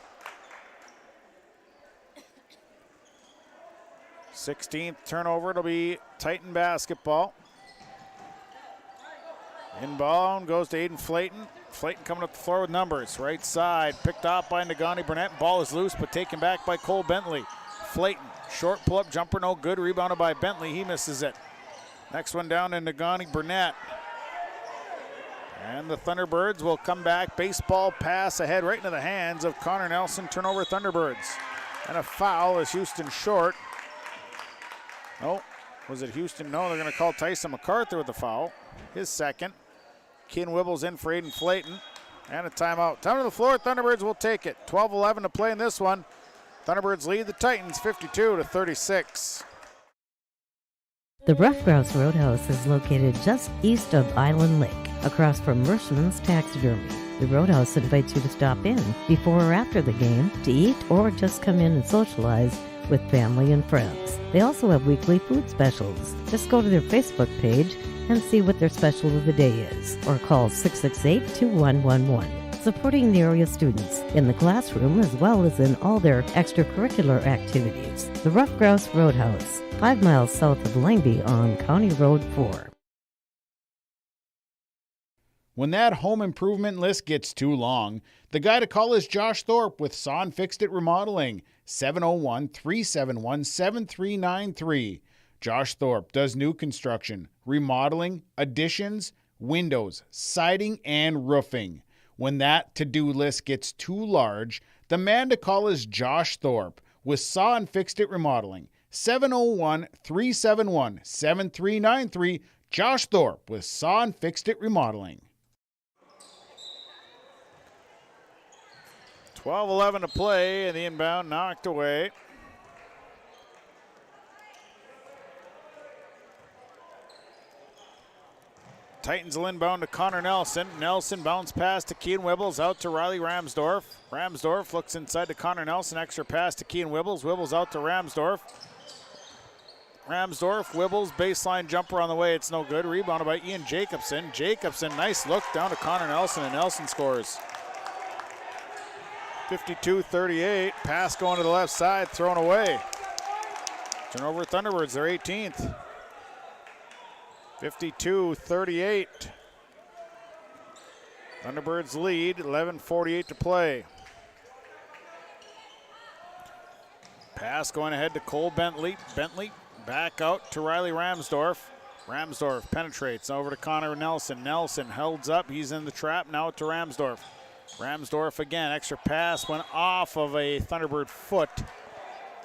16th turnover, it'll be Titan basketball. Inbound goes to Aiden Flayton. Flayton coming up the floor with numbers. Right side, picked off by Nagani Burnett. Ball is loose, but taken back by Cole Bentley. Flayton, short pull-up jumper, no good. Rebounded by Bentley, he misses it. Next one down to Nagani Burnett. And the Thunderbirds will come back. Baseball pass ahead right into the hands of Connor Nelson. Turnover Thunderbirds. And a foul is Houston short. Oh, was it Houston? No, they're going to call Tyson MacArthur with the foul. His second. Kean Wibbles in for Aiden Flayton. And a timeout. Down to the floor. Thunderbirds will take it. 12-11 to play in this one. Thunderbirds lead the Titans 52-36. The Rough Grouse Roadhouse is located just east of Island Lake, across from Mershman's Taxidermy. The Roadhouse invites you to stop in before or after the game to eat or just come in and socialize with family and friends. They also have weekly food specials. Just go to their Facebook page and see what their special of the day is, or call 668-2111. Supporting the area students in the classroom as well as in all their extracurricular activities. The Rough Grouse Roadhouse, 5 miles south of Langby on County Road 4. When that home improvement list gets too long, the guy to call is Josh Thorpe with Saw and Fixed It Remodeling, 701-371-7393. Josh Thorpe does new construction, remodeling, additions, windows, siding, and roofing. When that to-do list gets too large, the man to call is Josh Thorpe with Saw and Fixed It Remodeling, 701-371-7393. Josh Thorpe with Saw and Fixed It Remodeling. 12-11 to play, and the inbound knocked away. Titans will inbound to Connor Nelson. Nelson bounce pass to Kean Wibbles, out to Riley Ramsdorf. Ramsdorf looks inside to Connor Nelson, extra pass to Kean Wibbles. Wibbles out to Ramsdorf. Ramsdorf, Wibbles, baseline jumper on the way, it's no good. Rebounded by Ian Jacobson. Jacobson, nice look down to Connor Nelson, and Nelson scores. 52-38, pass going to the left side, thrown away. Turnover Thunderbirds, their 18th. 52-38. Thunderbirds lead, 11:48 to play. Pass going ahead to Cole Bentley. Bentley back out to Riley Ramsdorf. Ramsdorf penetrates over to Connor Nelson. Nelson holds up, he's in the trap, now to Ramsdorf. Ramsdorf again, extra pass went off of a Thunderbird foot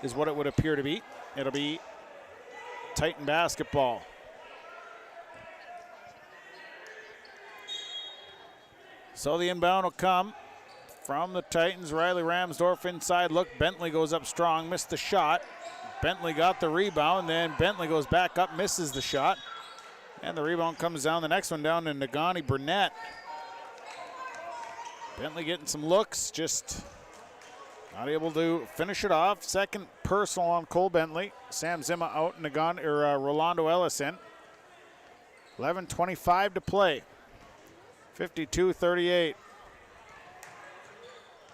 is what it would appear to be. It'll be Titan basketball. So the inbound will come from the Titans. Riley Ramsdorf inside look. Bentley goes up strong, missed the shot. Bentley got the rebound, then Bentley goes back up, misses the shot. And the rebound comes down, the next one down to Nagani Burnett. Bentley getting some looks, just not able to finish it off. Second personal on Cole Bentley. Sam Zimma out, Rolando Ellis in. 11:25 to play. 52-38.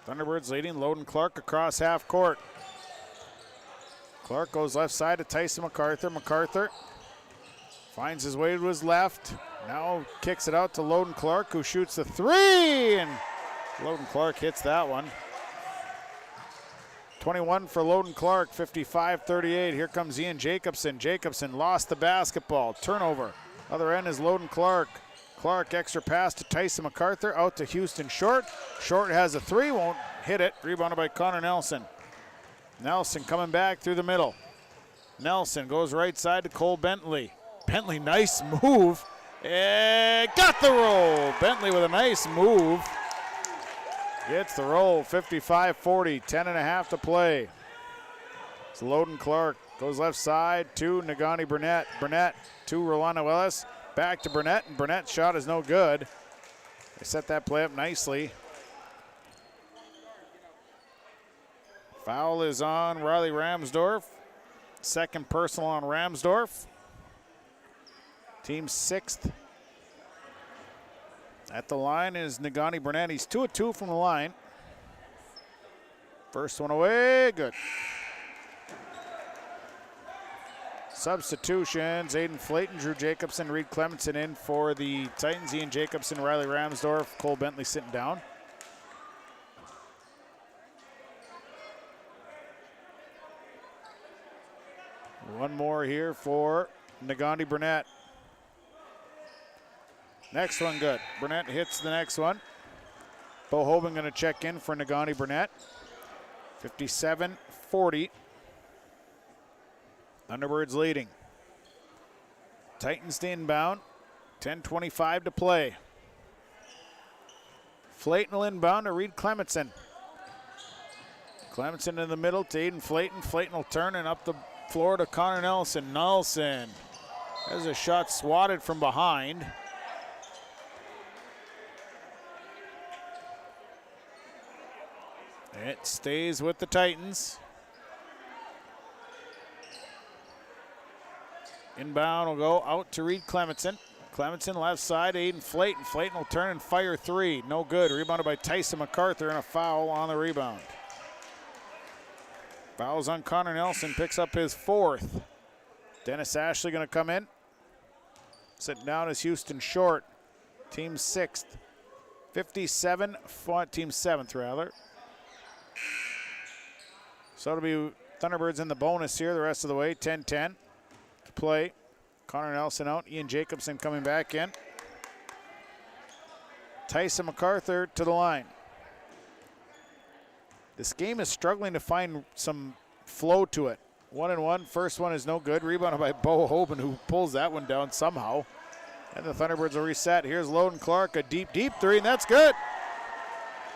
Thunderbirds leading. Loden Clark across half court. Clark goes left side to Tyson MacArthur. MacArthur finds his way to his left. Now kicks it out to Loden Clark, who shoots the three, and Loden Clark hits that one. 21 for Loden Clark, 55-38. Here comes Ian Jacobson. Jacobson lost the basketball. Turnover. Other end is Loden Clark. Clark extra pass to Tyson MacArthur, out to Houston Short. Short has a three, won't hit it. Rebounded by Connor Nelson. Nelson coming back through the middle. Nelson goes right side to Cole Bentley. Bentley, nice move. Got the roll. Bentley with a nice move. Gets the roll, 55-40, 10.5 to play. It's Loden Clark, goes left side to Nagani Burnett. Burnett to Rolando Ellis. Back to Burnett, and Burnett's shot is no good. They set that play up nicely. Foul is on Riley Ramsdorf. Second personal on Ramsdorf. Team sixth. At the line is Nagani Burnett. He's 2 of 2 from the line. First one away, good. Substitutions, Aiden Flayton, Drew Jacobson, Reed Clemenson in for the Titans. Ian Jacobson, Riley Ramsdorf, Cole Bentley sitting down. One more here for Nagani Burnett. Next one good. Burnett hits the next one. Bohoven going to check in for Nagani Burnett. 57-40. Thunderbirds leading. Titans to inbound. 10:25 to play. Flayton will inbound to Reed Clementson. Clementson in the middle to Aiden Flayton. Flayton will turn and up the floor to Connor Nelson. Nelson has a shot swatted from behind. It stays with the Titans. Inbound will go out to Reed Clementson. Clementson left side, Aiden Flayton. Flayton will turn and fire three. No good. Rebounded by Tyson MacArthur and a foul on the rebound. Fouls on Connor Nelson, picks up his fourth. Dennis Ashley going to come in. Sitting down is Houston Short. Team sixth. 57, team seventh rather. So it'll be Thunderbirds in the bonus here the rest of the way. 10-10 to play. Connor Nelson out. Ian Jacobson coming back in. Tyson MacArthur to the line. This game is struggling to find some flow to it. 1-1. First one is no good. Rebounded by Bo Hoban, who pulls that one down somehow. And the Thunderbirds will reset. Here's Loden Clark, a deep three, and that's good.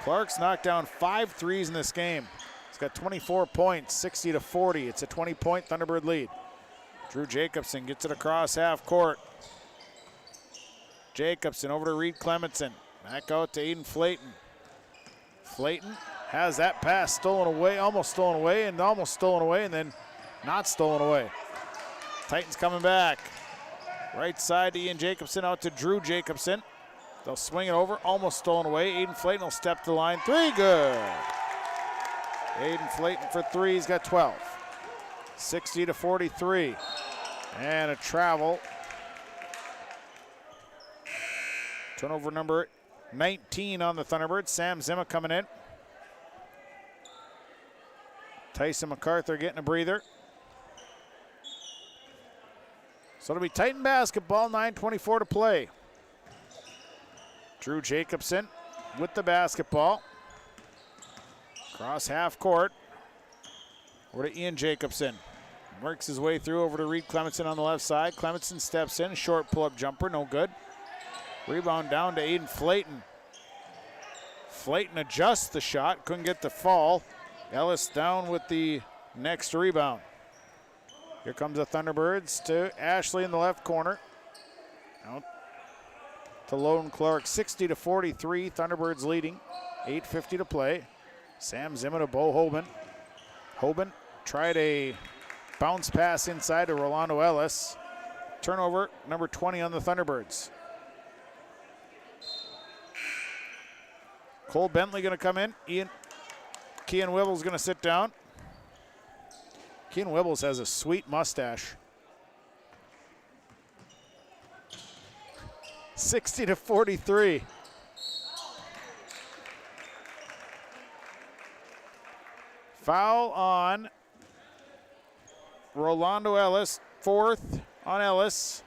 Clark's knocked down 5 threes in this game. He's got 24 points, 60-40. It's a 20-point Thunderbird lead. Drew Jacobson gets it across half court. Jacobson over to Reed Clementson. Back out to Aiden Flayton. Flayton has that pass stolen away, almost stolen away, and then not stolen away. Titans coming back. Right side to Ian Jacobson, out to Drew Jacobson. They'll swing it over, almost stolen away. Aiden Flayton will step to the line. Three, good. Aiden Flayton for three, he's got 12. 60-43. And a travel. Turnover number 19 on the Thunderbirds. Sam Zimma coming in. Tyson MacArthur getting a breather. So it'll be Titan basketball, 9:24 to play. Drew Jacobson with the basketball. Cross half court. Over to Ian Jacobson. Works his way through over to Reed Clementson on the left side. Clementson steps in, short pull-up jumper, no good. Rebound down to Aiden Flayton. Flayton adjusts the shot, couldn't get the fall. Ellis down with the next rebound. Here comes the Thunderbirds to Ashley in the left corner. Out to Loden Clark, 60-43, Thunderbirds leading. 8:50 to play. Sam Zimmer to Bo Hoban. Hoban tried a bounce pass inside to Rolando Ellis. Turnover, number 20 on the Thunderbirds. Cole Bentley going to come in. Kean Wibbles going to sit down. Kean Wibbles has a sweet mustache. 60-43. Foul on Rolando Ellis, fourth on Ellis.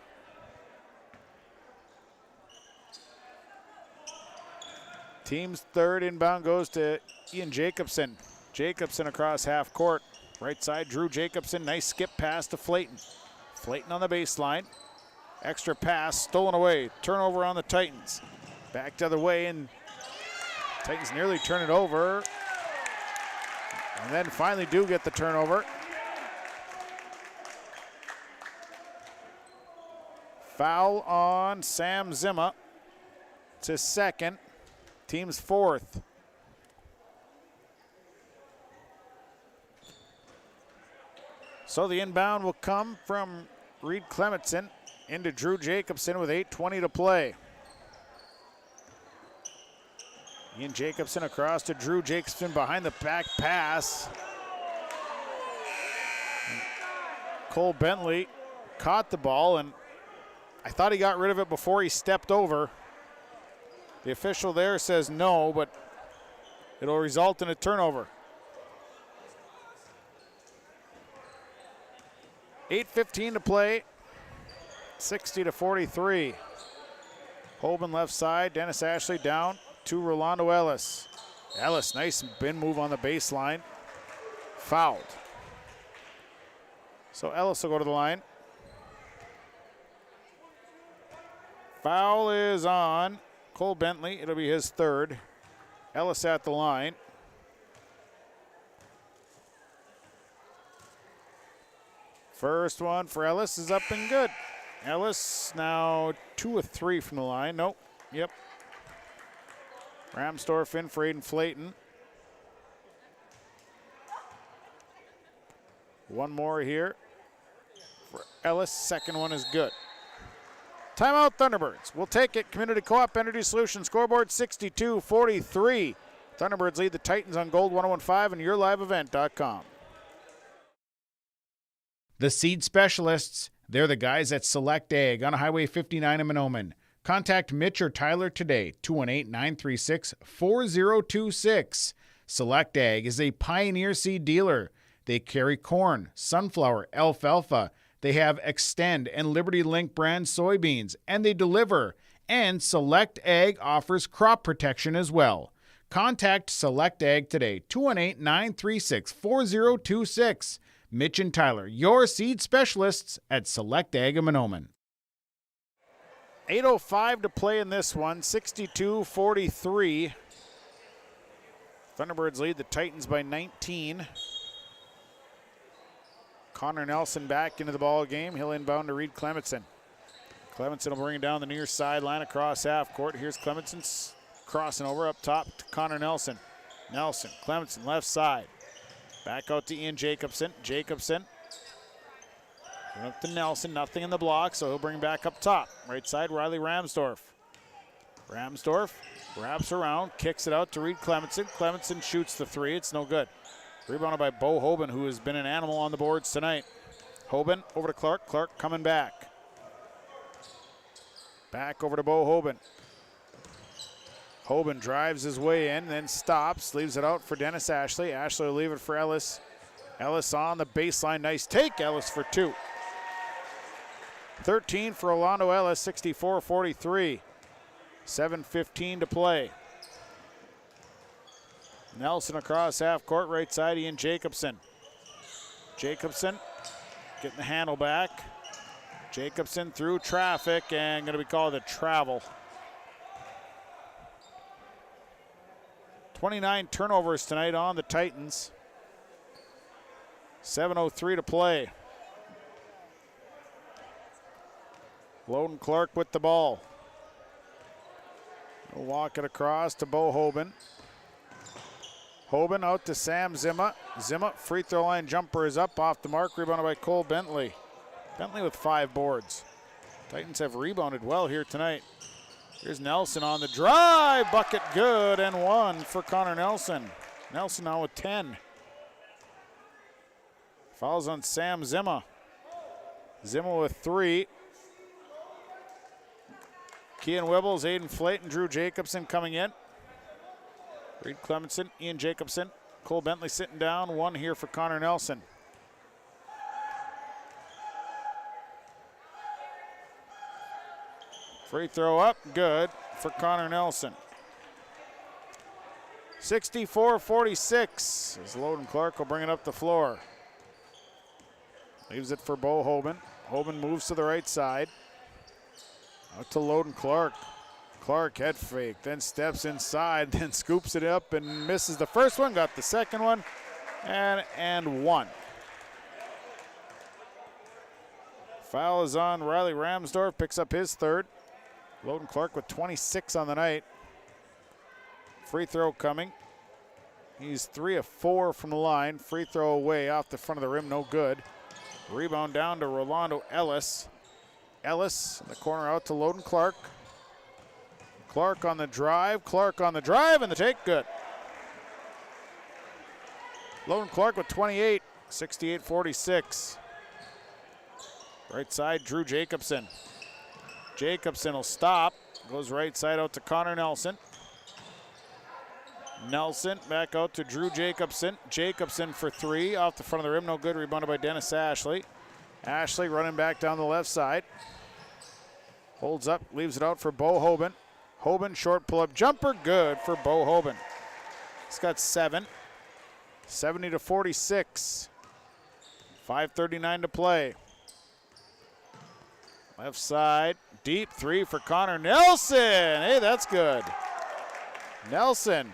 Team's third inbound goes to Ian Jacobson. Jacobson across half court. Right side, Drew Jacobson. Nice skip pass to Flayton. Flayton on the baseline. Extra pass, stolen away. Turnover on the Titans. Back the other way, and Titans nearly turn it over. And then finally do get the turnover. Foul on Sam Zimma. It's his second. Team's fourth. So the inbound will come from Reed Clementson into Drew Jacobson with 8:20 to play. Ian Jacobson across to Drew Jacobson behind the back pass. And Cole Bentley caught the ball, and I thought he got rid of it before he stepped over. The official there says no, but it'll result in a turnover. 8:15 to play, 60-43. Hoban left side. Dennis Ashley down to Rolando Ellis. Ellis, nice bin move on the baseline. Fouled. So Ellis will go to the line. Foul is on Cole Bentley. It'll be his third. Ellis at the line. First one for Ellis is up and good. Ellis now 2 of 3 from the line. Nope. Yep. Ramsdorf in for Aiden Flayton. One more here for Ellis. Second one is good. Timeout Thunderbirds. We'll take it. Community Co-op Energy Solutions scoreboard 62-43. Thunderbirds lead the Titans on Gold 101.5 and YourLiveEvent.com. The Seed Specialists, they're the guys at Select Ag on Highway 59 in Mahnomen. Contact Mitch or Tyler today, 218-936-4026. Select Ag is a Pioneer seed dealer. They carry corn, sunflower, alfalfa. They have Extend and Liberty Link brand soybeans, and they deliver. And Select Ag offers crop protection as well. Contact Select Ag today, 218-936-4026. Mitch and Tyler, your seed specialists at Select Ag in Mahnomen. 8:05 to play in this one, 62-43. Thunderbirds lead the Titans by 19. Connor Nelson back into the ball game. He'll inbound to Reed Clementson. Clementson will bring it down the near sideline across half court. Here's Clementson crossing over up top to Connor Nelson. Nelson, Clementson left side. Back out to Ian Jacobson. Jacobson up to Nelson. Nothing in the block, so he'll bring back up top. Right side, Riley Ramsdorf. Ramsdorf wraps around, kicks it out to Reed Clementson. Clementson shoots the three. It's no good. Rebounded by Bo Hoban, who has been an animal on the boards tonight. Hoban over to Clark. Clark coming back. Back over to Bo Hoban. Hoban drives his way in, then stops, leaves it out for Dennis Ashley. Ashley will leave it for Ellis. Ellis on the baseline, nice take. Ellis for 2. 13 for Rolando Ellis, 64-43. 7:15 to play. Nelson across half court, right side, Ian Jacobson. Jacobson getting the handle back. Jacobson through traffic and going to be called a travel. 29 turnovers tonight on the Titans. 7:03 to play. Loden Clark with the ball. He'll walk it across to Bo Hoban. Hoban out to Sam Zimma. Zimma, free throw line jumper is up off the mark, rebounded by Cole Bentley. Bentley with 5 boards. Titans have rebounded well here tonight. Here's Nelson on the drive. Bucket good and 1 for Connor Nelson. Nelson now with 10. Fouls on Sam Zimma. Zimma with 3. Kean Wibbles, Aiden Flayton, Drew Jacobson coming in. Reed Clementson, Ian Jacobson, Cole Bentley sitting down. 1 here for Connor Nelson. Free throw up, good for Connor Nelson. 64-46 as Loden Clark will bring it up the floor. Leaves it for Bo Hoban. Hoban moves to the right side. Out to Loden Clark. Clark head fake, then steps inside, then scoops it up and misses the first one, got the second one, and 1. Foul is on Riley Ramsdorf, picks up his third. Loden Clark with 26 on the night. Free throw coming. He's 3 of 4 from the line. Free throw away off the front of the rim, no good. Rebound down to Rolando Ellis. Ellis in the corner out to Loden Clark. Clark on the drive, and the take, good. Loden Clark with 28, 68-46. Right side, Drew Jacobson. Jacobson will stop, goes right side out to Connor Nelson. Nelson back out to Drew Jacobson. Jacobson for 3 off the front of the rim, no good, rebounded by Dennis Ashley. Ashley running back down the left side. Holds up, leaves it out for Bo Hoban. Hoban, short pull-up jumper, good for Bo Hoban. He's got 7. 70-46. 5:39 to play. Left side, deep 3 for Connor Nelson. Hey, that's good. Nelson,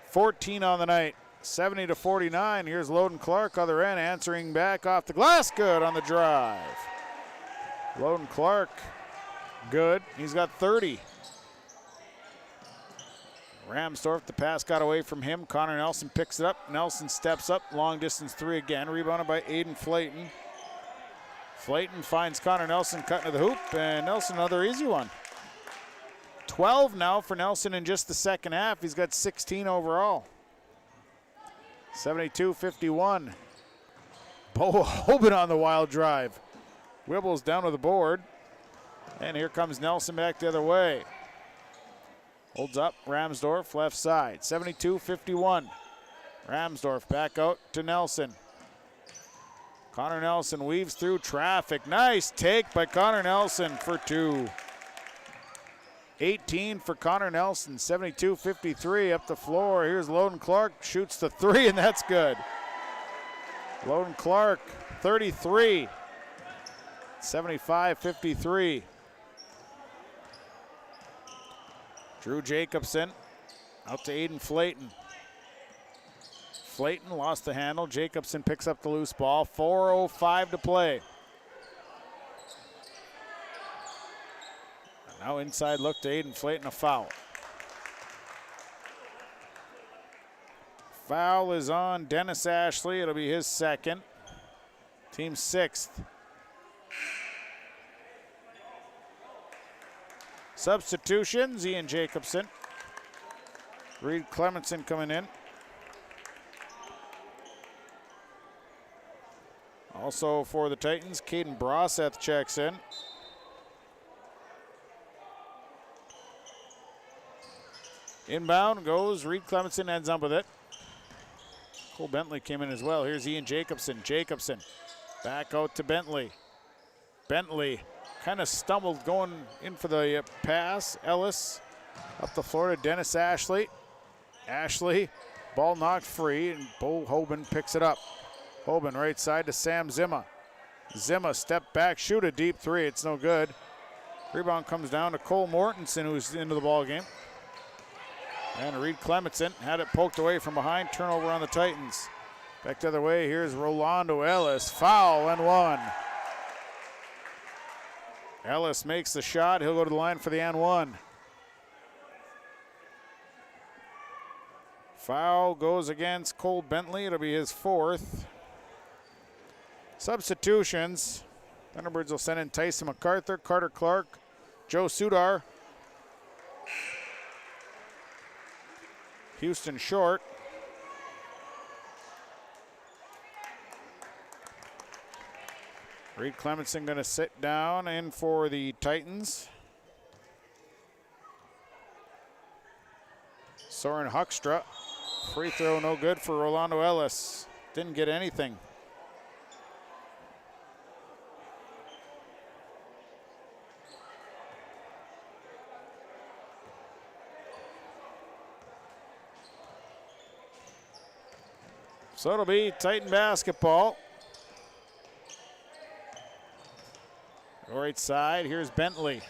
14 on the night. 70-49. Here's Loden Clark, other end, answering back off the glass. Good on the drive. Loden Clark, good. He's got 30. Ramsdorf, the pass got away from him. Connor Nelson picks it up. Nelson steps up. Long distance 3 again. Rebounded by Aiden Flayton. Flayton finds Connor Nelson cutting to the hoop, and Nelson another easy one. 12 now for Nelson in just the second half. He's got 16 overall. 72-51. Bo Hoban on the wild drive. Wibbles down to the board. And here comes Nelson back the other way. Holds up, Ramsdorf, left side. 72-51. Ramsdorf back out to Nelson. Connor Nelson weaves through traffic. Nice take by Connor Nelson for 2. 18 for Connor Nelson, 72-53 up the floor. Here's Loden Clark, shoots the 3, and that's good. Loden Clark, 33. 75-53. Drew Jacobson out to Aiden Flayton. Flayton lost the handle. Jacobson picks up the loose ball. 4:05 to play. Now inside look to Aiden Flayton, a foul. Foul is on Dennis Ashley. It'll be his second. Team 6th. Substitutions, Ian Jacobson. Reed Clemenson coming in. Also for the Titans, Caden Broseth checks in. Inbound goes, Reed Clemenson ends up with it. Cole Bentley came in as well. Here's Ian Jacobson. Jacobson back out to Bentley. Bentley kind of stumbled going in for the pass. Ellis up the floor to Dennis Ashley. Ashley, ball knocked free, and Bo Hoban picks it up. Hoban right side to Sam Zimma. Zimma step back, shoot a deep 3. It's no good. Rebound comes down to Cole Mortensen, who's into the ball game. And Reed Clemenson had it poked away from behind. Turnover on the Titans. Back the other way, here's Rolando Ellis. Foul and 1. Ellis makes the shot. He'll go to the line for the and 1. Foul goes against Cole Bentley. It'll be his 4th. Substitutions. Thunderbirds will send in Tyson MacArthur, Carter Clark, Joe Sudar, Houston Short. Reed Clemenson going to sit down in for the Titans. Soren Huckstra. Free throw no good for Rolando Ellis. Didn't get anything. So it'll be Titan basketball. Right side, here's Bentley.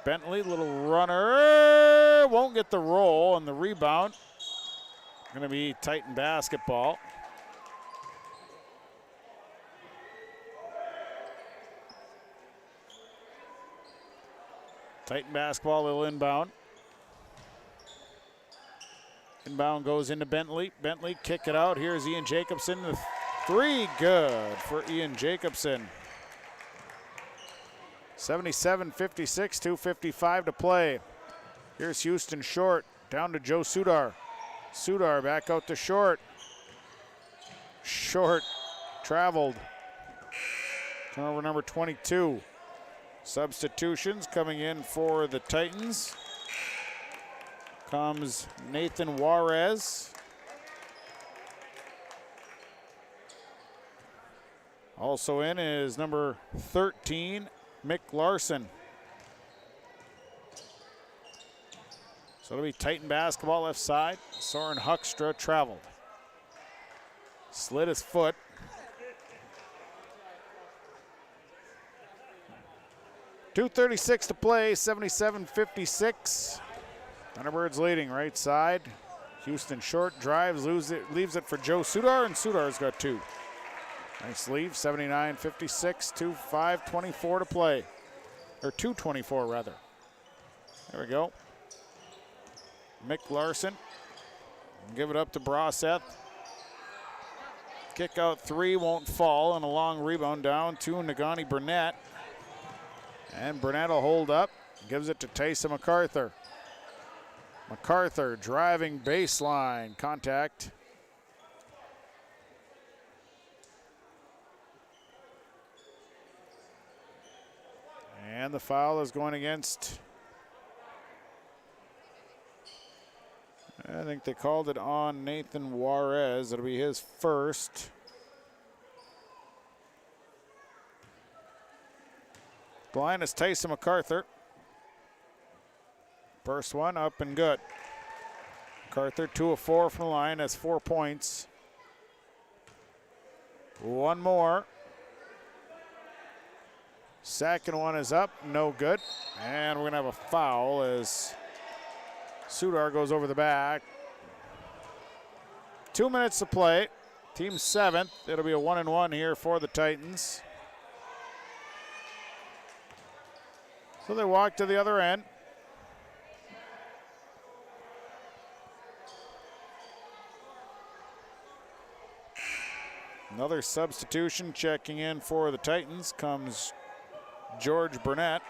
Bentley, little runner, won't get the roll, and the rebound. Gonna be Titan basketball. Titan basketball, little inbound. Inbound goes into Bentley. Bentley kick it out. Here's Ian Jacobson. The 3, good for Ian Jacobson. 77-56, 2:55 to play. Here's Houston Short, down to Joe Sudar. Sudar back out to Short. Short traveled. Turnover number 22. Substitutions coming in for the Titans. Comes Nathan Juarez. Also in is number 13, Mick Larson. So it'll be Titan basketball left side. Soren Huckstra traveled. Slid his foot. .236 to play, 77-56. Thunderbirds leading right side. Houston short drives, leaves it for Joe Sudar, and Sudar's got two. Nice leave, 79-56, 5:24 to play. Or 2:24 rather. There we go. Mick Larson. Give it up to Brosseth. Kick out three, won't fall, and a long rebound down to Nagani Burnett. And Burnett will hold up, gives it to Tyson MacArthur. MacArthur driving baseline, contact. And the foul is going against, I think they called it on Nathan Juarez. It'll be his first. The line is Tyson MacArthur. First one up and good. MacArthur 2 of 4 from the line, has 4 points. One more. Second one is up, no good. And we're gonna have a foul as Sudar goes over the back. 2 minutes to play. Team 7th. It'll be a 1-1 here for the Titans. So they walk to the other end. Another substitution checking in for the Titans comes George Burnett.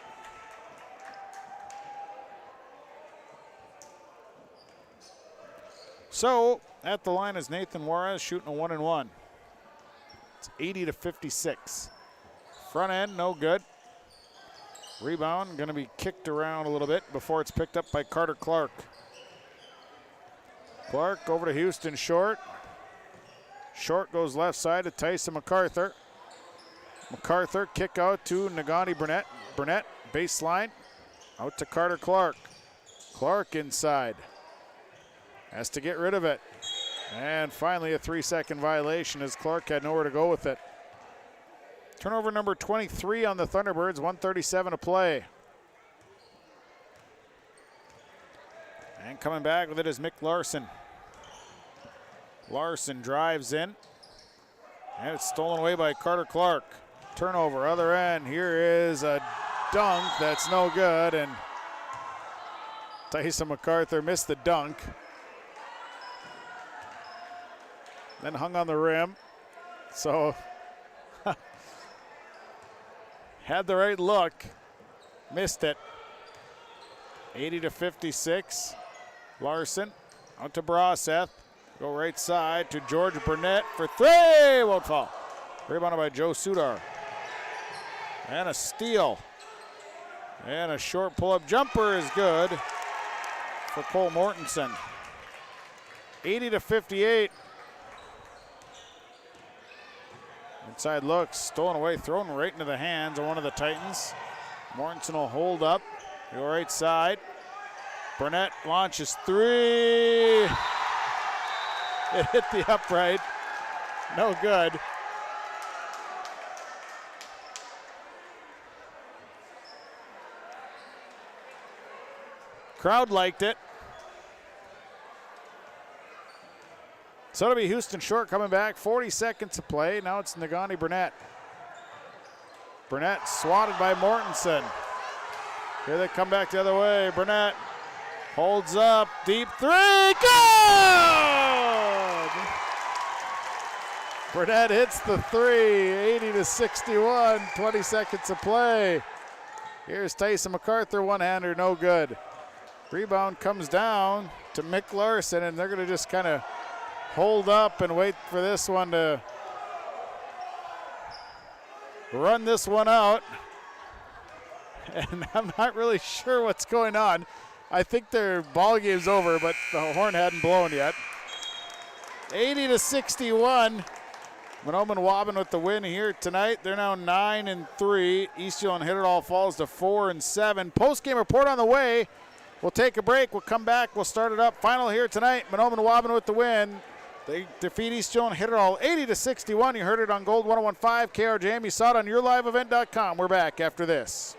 So at the line is Nathan Juarez shooting a 1-1. It's 80-56. Front end, no good. Rebound going to be kicked around a little bit before it's picked up by Carter Clark. Clark over to Houston short. Short goes left side to Tyson MacArthur. MacArthur kick out to Nagani Burnett. Burnett baseline out to Carter Clark. Clark inside. Has to get rid of it. And finally a 3-second violation as Clark had nowhere to go with it. Turnover number 23 on the Thunderbirds, 1:37 to play. And coming back with it is Mick Larson. Larson drives in. And it's stolen away by Carter Clark. Turnover, other end. Here is a dunk that's no good. And Tyson MacArthur missed the dunk. Then hung on the rim. So had the right look, missed it. 80-56. Larson out to Brosseth. Go right side to George Burnett for three. Won't fall. Rebounded by Joe Sudar. And a steal. And a short pull-up jumper is good for Cole Mortensen. 80-58. Inside looks, stolen away, thrown right into the hands of one of the Titans. Mortensen will hold up. Go right side. Burnett launches three. It hit the upright. No good. Crowd liked it. So it'll be Houston short coming back. 40 seconds to play. Now it's Nagani Burnett. Burnett swatted by Mortensen. Here they come back the other way. Burnett holds up. Deep three. Good! Burnett hits the three. 80-61. 20 seconds to play. Here's Tyson MacArthur. One-hander. No good. Rebound comes down to Mick Larson, and they're going to just kind of hold up and wait for this one to run this one out. And I'm not really sure what's going on. I think their ball game's over, but the horn hadn't blown yet. 80-61. Mahnomen Waubun with the win here tonight. They're now 9-3. Eastfield and Hit It All falls to 4-7. Post-game report on the way. We'll take a break. We'll come back. We'll start it up. Final here tonight. Mahnomen Waubun with the win. They defeat Eastfield and Hit It All 80-61. You heard it on Gold 101.5 KRJM. You saw it on YourLiveEvent.com. We're back after this.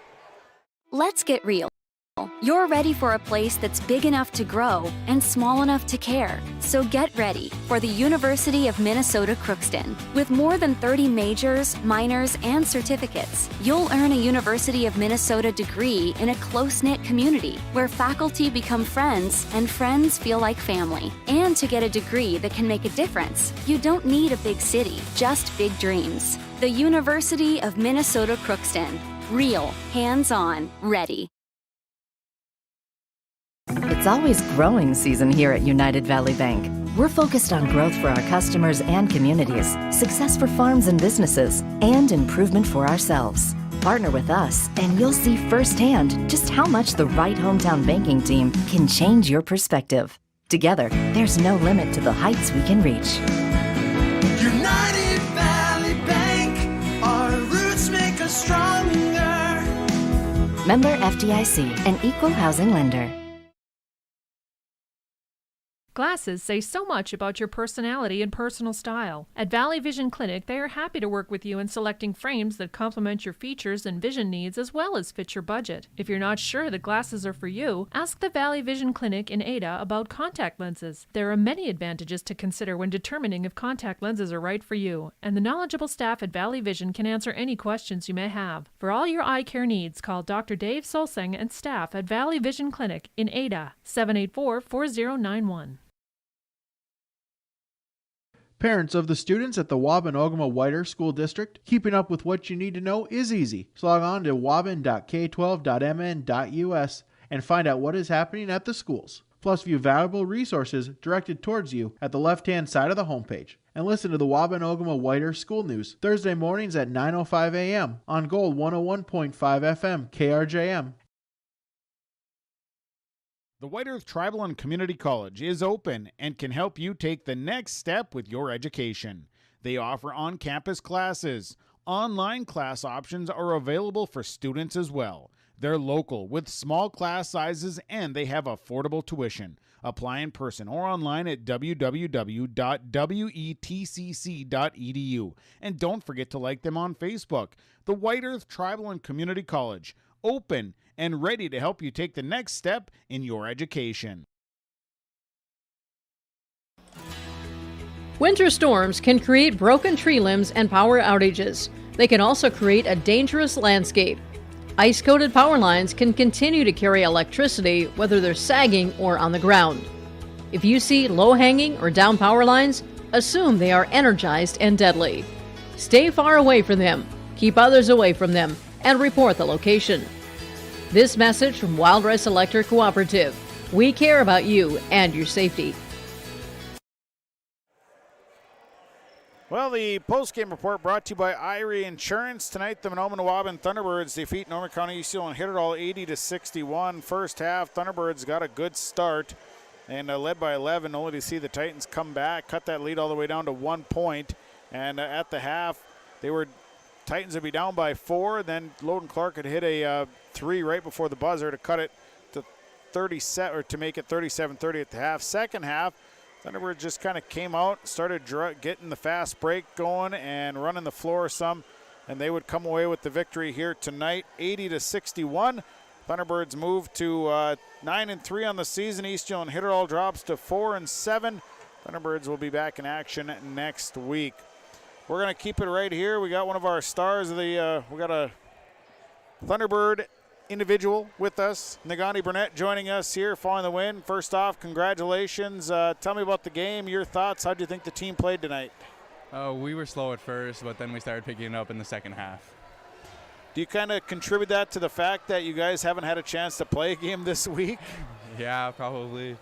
Let's get real. You're ready for a place that's big enough to grow and small enough to care. So get ready for the University of Minnesota Crookston. With more than 30 majors, minors, and certificates, you'll earn a University of Minnesota degree in a close-knit community where faculty become friends and friends feel like family. And to get a degree that can make a difference, you don't need a big city, just big dreams. The University of Minnesota Crookston. Real, hands-on, ready. It's always growing season here at United Valley Bank. We're focused on growth for our customers and communities, success for farms and businesses, and improvement for ourselves. Partner with us, and you'll see firsthand just how much the right hometown banking team can change your perspective. Together, there's no limit to the heights we can reach. United Valley Bank, our roots make us stronger. Member FDIC, an equal housing lender. Glasses say so much about your personality and personal style. At Valley Vision Clinic, they are happy to work with you in selecting frames that complement your features and vision needs as well as fit your budget. If you're not sure that glasses are for you, ask the Valley Vision Clinic in Ada about contact lenses. There are many advantages to consider when determining if contact lenses are right for you, and the knowledgeable staff at Valley Vision can answer any questions you may have. For all your eye care needs, call Dr. Dave Solseng and staff at Valley Vision Clinic in Ada, 784-4091. Parents of the students at the Waubun-Ogama-Whiter School District, keeping up with what you need to know is easy. So log on to waubun.k12.mn.us and find out what is happening at the schools. Plus, view valuable resources directed towards you at the left-hand side of the homepage. And listen to the Waubun-Ogama-Whiter School News Thursday mornings at 9:05 a.m. on Gold 101.5 FM KRJM. The White Earth Tribal and Community College is open and can help you take the next step with your education. They offer on-campus classes. Online class options are available for students as well. They're local with small class sizes and they have affordable tuition. Apply in person or online at www.wetcc.edu. And don't forget to like them on Facebook. The White Earth Tribal and Community College. Open and ready to help you take the next step in your education. Winter storms can create broken tree limbs and power outages. They can also create a dangerous landscape. Ice-coated power lines can continue to carry electricity whether they're sagging or on the ground. If you see low-hanging or down power lines, assume they are energized and deadly. Stay far away from them, keep others away from them, and report the location. This message from Wild Rice Electric Cooperative. We care about you and your safety. Well, the post-game report brought to you by Irie Insurance. Tonight, the Mahnomen Waubun Thunderbirds defeat Norman County Eastfield and Hit It All 80-61. First half, Thunderbirds got a good start and led by 11, only to see the Titans come back, cut that lead all the way down to 1 point. And at the half, Titans would be down by 4. Then Loden Clark had hit a 3 right before the buzzer to cut it to 37, or to make it 37-30 at the half. Second half, Thunderbirds just kind of came out, started getting the fast break going and running the floor some, and they would come away with the victory here tonight, 80-61. Thunderbirds move to 9-3 on the season. Eastfield and Hit It All drops to 4-7. Thunderbirds will be back in action next week. We're going to keep it right here. We got one of our stars of the, we got a Thunderbird individual with us, Nagani Burnett, joining us here following the win. First off, congratulations. Tell me about the game, your thoughts. How do you think the team played tonight? We were slow at first, but then we started picking it up in the second half. Do you kind of contribute that to the fact that you guys haven't had a chance to play a game this week? Yeah, probably.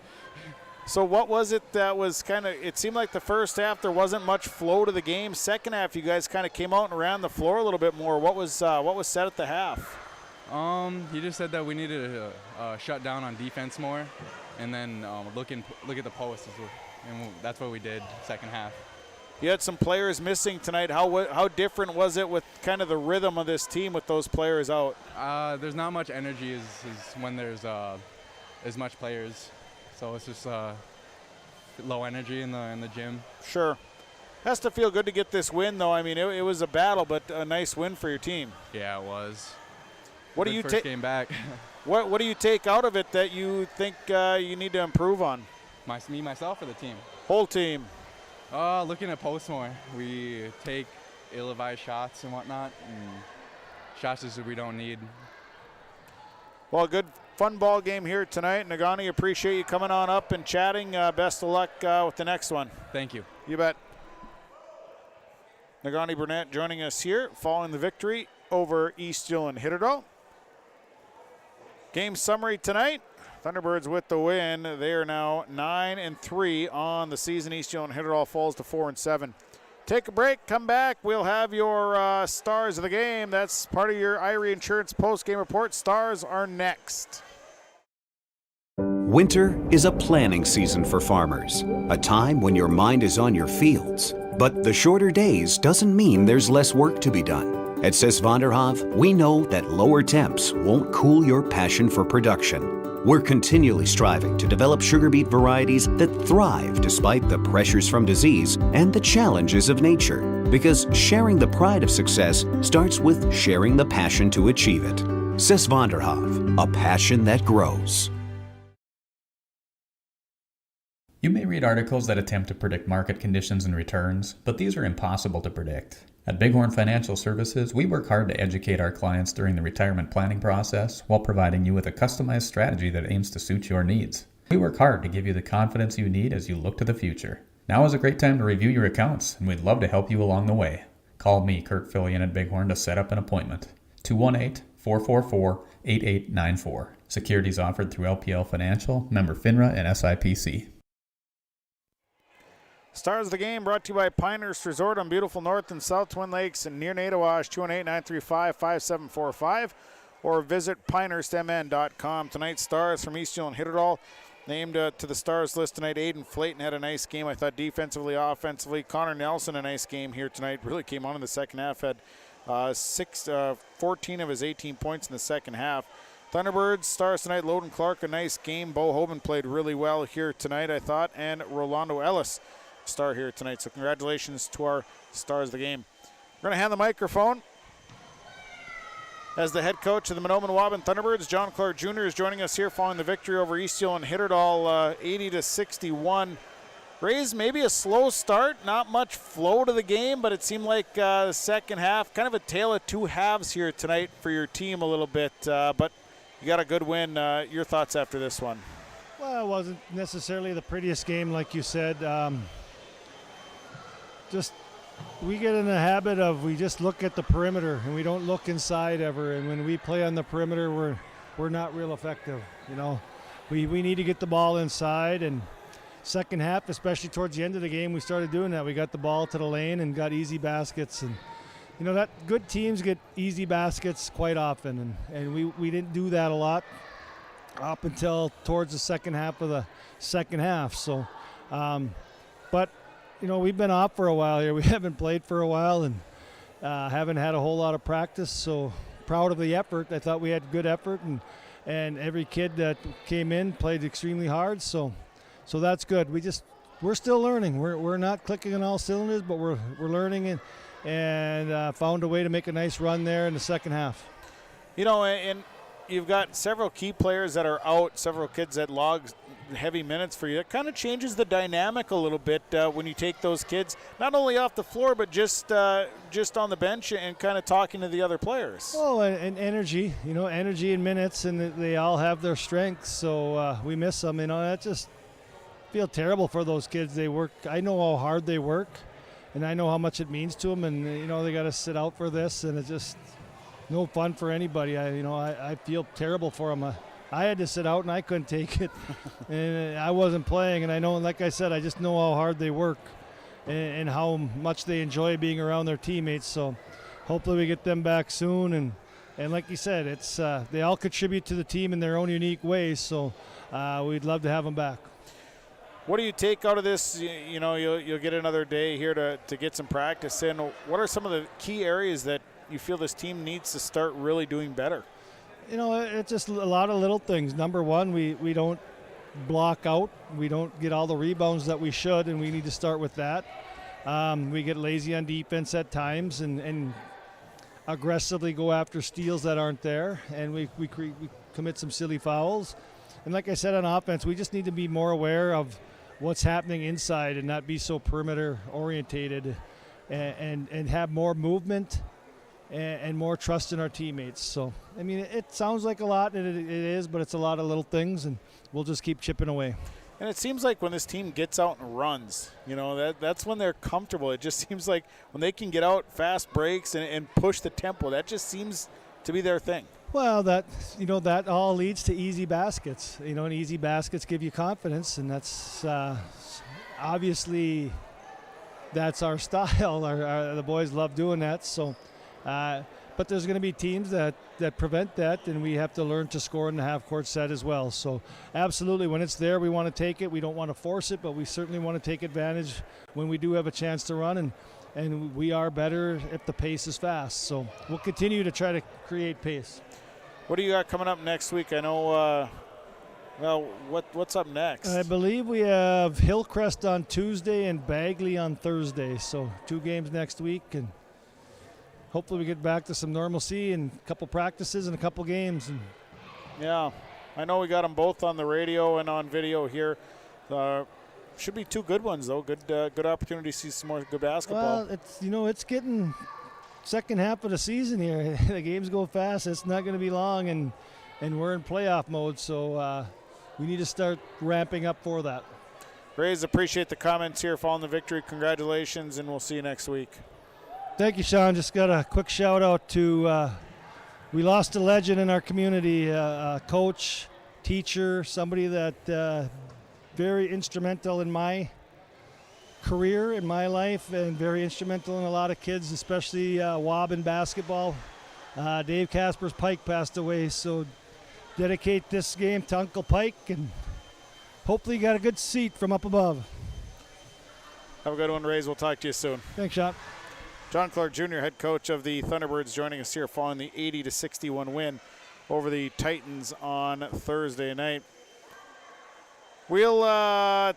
So what was it that was kind of, it seemed like the first half there wasn't much flow to the game. Second half you guys kind of came out and ran the floor a little bit more. What was said at the half? He just said that we needed to shut down on defense more and then look at the post. And that's what we did second half. You had some players missing tonight. How different was it with kind of the rhythm of this team with those players out? There's not much energy as when there's as much players, so it's just low energy in the gym. Sure. Has to feel good to get this win, though. I mean, it was a battle, but a nice win for your team. Yeah, it was. What Good do you first game back? What do you take out of it that you think you need to improve on? Me, myself, or the team? Whole team. Looking at post more. We take ill-advised shots and whatnot, and shots that we don't need. Well, good fun ball game here tonight. Nagani, appreciate you coming on up and chatting. Best of luck with the next one. Thank you. You bet. Nagani Burnett joining us here following the victory over East Dillon Hitterdal. Game summary tonight. Thunderbirds with the win. They are now 9-3 on the season. East Dillon Hitterdal falls to 4-7. Take a break, come back. We'll have your stars of the game. That's part of your Irie Insurance post-game report. Stars are next. Winter is a planning season for farmers, a time when your mind is on your fields. But the shorter days doesn't mean there's less work to be done. At Sis van der Haaf, we know that lower temps won't cool your passion for production. We're continually striving to develop sugar beet varieties that thrive despite the pressures from disease and the challenges of nature. Because sharing the pride of success starts with sharing the passion to achieve it. Sis van der Haaf, a passion that grows. You may read articles that attempt to predict market conditions and returns, but these are impossible to predict. At Bighorn Financial Services, we work hard to educate our clients during the retirement planning process while providing you with a customized strategy that aims to suit your needs. We work hard to give you the confidence you need as you look to the future. Now is a great time to review your accounts, and we'd love to help you along the way. Call me, Kurt Fillion at Bighorn, to set up an appointment. 218-444-8894. Securities offered through LPL Financial, member FINRA and SIPC. Stars of the game brought to you by Pinehurst Resort on beautiful North and South Twin Lakes and near Nadawash, 218-935-5745, or visit pinehurstmn.com. Tonight's stars from East Dillon Hitterdal. Named to the stars list tonight, Aiden Flayton had a nice game, I thought, defensively, offensively. Connor Nelson, a nice game here tonight. Really came on in the second half, had 14 of his 18 points in the second half. Thunderbirds, stars tonight, Loden Clark, a nice game. Bo Hoban played really well here tonight, I thought, and Rolando Ellis, star here tonight. So congratulations to our stars of the game. We're going to hand the microphone as the head coach of the Mahnomen Thunderbirds. John Clark Jr. is joining us here following the victory over East Dillon Hitterdal, 80-61. Rays, maybe a slow start, not much flow to the game, but it seemed like the second half, kind of a tale of two halves here tonight for your team a little bit, but you got a good win. Your thoughts after this one? Well, it wasn't necessarily the prettiest game, like you said. We get in the habit of we just look at the perimeter and we don't look inside ever. And when we play on the perimeter, we're not real effective. You know, we need to get the ball inside. And second half, especially towards the end of the game, we started doing that. We got the ball to the lane and got easy baskets. And you know that good teams get easy baskets quite often. And we didn't do that a lot up until towards the second half of the second half. So, but. You know, we've been off for a while here. We haven't played for a while and haven't had a whole lot of practice. So proud of the effort. I thought we had good effort, and every kid that came in played extremely hard. So that's good. We're still learning. We're not clicking on all cylinders, but we're learning and found a way to make a nice run there in the second half. You know, and you've got several key players that are out, several kids that log heavy minutes for you. It kind of changes the dynamic a little bit when you take those kids not only off the floor but just on the bench and kind of talking to the other players. Oh, and energy, you know, energy and minutes, and they all have their strengths. So we miss them. You know, that just feel terrible for those kids. They work. I know how hard they work, and I know how much it means to them. And you know, they got to sit out for this, and it's just no fun for anybody. I feel terrible for them. I had to sit out and I couldn't take it, and I wasn't playing. And I know, like I said, I just know how hard they work and how much they enjoy being around their teammates. So hopefully we get them back soon. And like you said, it's they all contribute to the team in their own unique ways. So we'd love to have them back. What do you take out of this? You know, you'll get another day here to get some practice in. What are some of the key areas that you feel this team needs to start really doing better? You know, it's just a lot of little things. Number one, we don't block out. We don't get all the rebounds that we should, and we need to start with that. We get lazy on defense at times and aggressively go after steals that aren't there, and we commit some silly fouls. And like I said, on offense, we just need to be more aware of what's happening inside and not be so perimeter orientated, and have more movement and more trust in our teammates. So, I mean, it sounds like a lot, and it is, but it's a lot of little things, and we'll just keep chipping away. And it seems like when this team gets out and runs, you know, that's when they're comfortable. It just seems like when they can get out, fast breaks, and push the tempo, that just seems to be their thing. Well, that all leads to easy baskets. You know, and easy baskets give you confidence, and that's obviously that's our style. The boys love doing that. So, but there's going to be teams that prevent that, and we have to learn to score in the half-court set as well. So, absolutely, when it's there, we want to take it. We don't want to force it, but we certainly want to take advantage when we do have a chance to run, and we are better if the pace is fast. So, we'll continue to try to create pace. What do you got coming up next week? I know, what's up next? I believe we have Hillcrest on Tuesday and Bagley on Thursday. So 2 games next week, and hopefully we get back to some normalcy and a couple practices and a couple games. Yeah, I know we got them both on the radio and on video here. Should be 2 good ones, though. Good opportunity to see some more good basketball. Well, it's getting second half of the season here. The games go fast. It's not going to be long, and we're in playoff mode, so we need to start ramping up for that. Rays, appreciate the comments here following the victory. Congratulations, and we'll see you next week. Thank you, Sean. Just got a quick shout out to we lost a legend in our community, a coach, teacher, somebody that very instrumental in my career, in my life, and very instrumental in a lot of kids, especially Waubun basketball. Dave Casper's Pike passed away, so dedicate this game to Uncle Pike, and hopefully you got a good seat from up above. Have a good one, Rays. We'll talk to you soon. Thanks, Sean. John Clark Jr., head coach of the Thunderbirds, joining us here following the 80-61 win over the Titans on Thursday night. We'll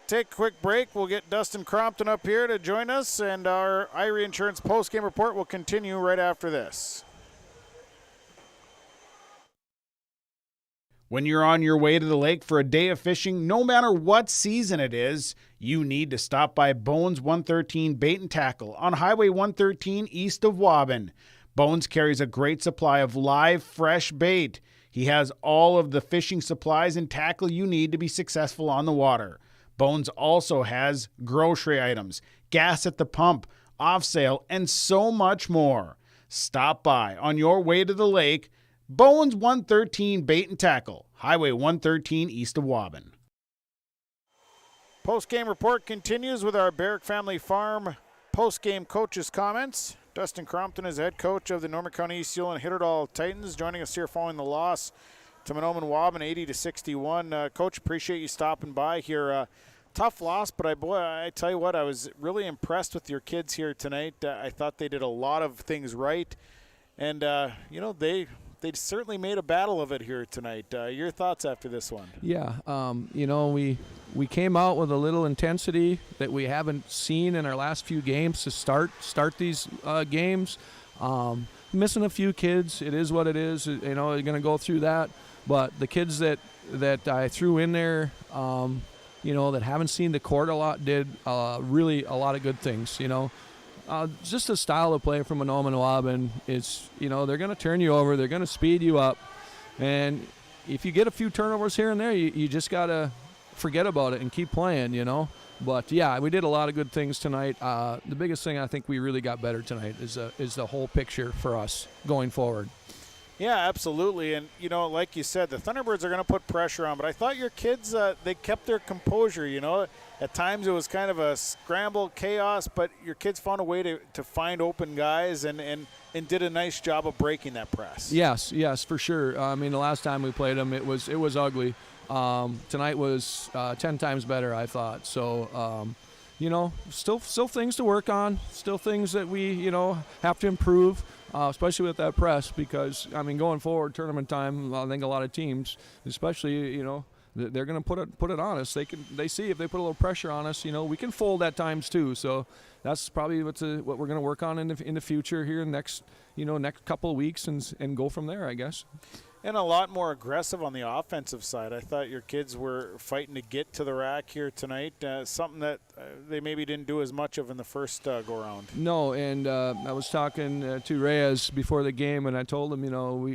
take a quick break. We'll get Dustin Crompton up here to join us, and our Irie Insurance postgame report will continue right after this. When you're on your way to the lake for a day of fishing, no matter what season it is, you need to stop by Bones 113 Bait and Tackle on Highway 113 east of Waubun. Bones carries a great supply of live, fresh bait. He has all of the fishing supplies and tackle you need to be successful on the water. Bones also has grocery items, gas at the pump, off sale, and so much more. Stop by on your way to the lake. Bones 113 Bait and Tackle, Highway 113 east of Waubun. Post-game report continues with our Barrick Family Farm post-game coaches' comments. Dustin Crompton is head coach of the Norman County East Yule and Hitterdall Titans, joining us here following the loss to Mahnomen-Waubun 80-61. Coach, appreciate you stopping by here. Tough loss, but I tell you what, I was really impressed with your kids here tonight. I thought they did a lot of things right, and they certainly made a battle of it here tonight. Your thoughts after this one? Yeah, we came out with a little intensity that we haven't seen in our last few games to start these games. Missing a few kids, it is what it is. You're going to go through that. But the kids that I threw in there, that haven't seen the court a lot, did really a lot of good things. Just the style of play from Mahnomen-Waubun is, they're going to turn you over, they're going to speed you up, and if you get a few turnovers here and there, you just got to forget about it and keep playing, But yeah, we did a lot of good things tonight. The biggest thing I think we really got better tonight is the whole picture for us going forward. Yeah, absolutely. And, like you said, the Thunderbirds are going to put pressure on. But I thought your kids, they kept their composure, At times it was kind of a scramble, chaos, but your kids found a way to find open guys and did a nice job of breaking that press. Yes, for sure. The last time we played them, it was ugly. Tonight was 10 times better, I thought. So, still things to work on, still things that we, have to improve, especially with that press because, going forward, tournament time, I think a lot of teams, especially, they're going to put it on us. They see if they put a little pressure on us, we can fold at times too. So that's probably what we're going to work on in the future here in next couple of weeks and go from there, I guess. And a lot more aggressive on the offensive side. I thought your kids were fighting to get to the rack here tonight, something that they maybe didn't do as much of in the first go-around. No, and I was talking to Reyes before the game, and I told him,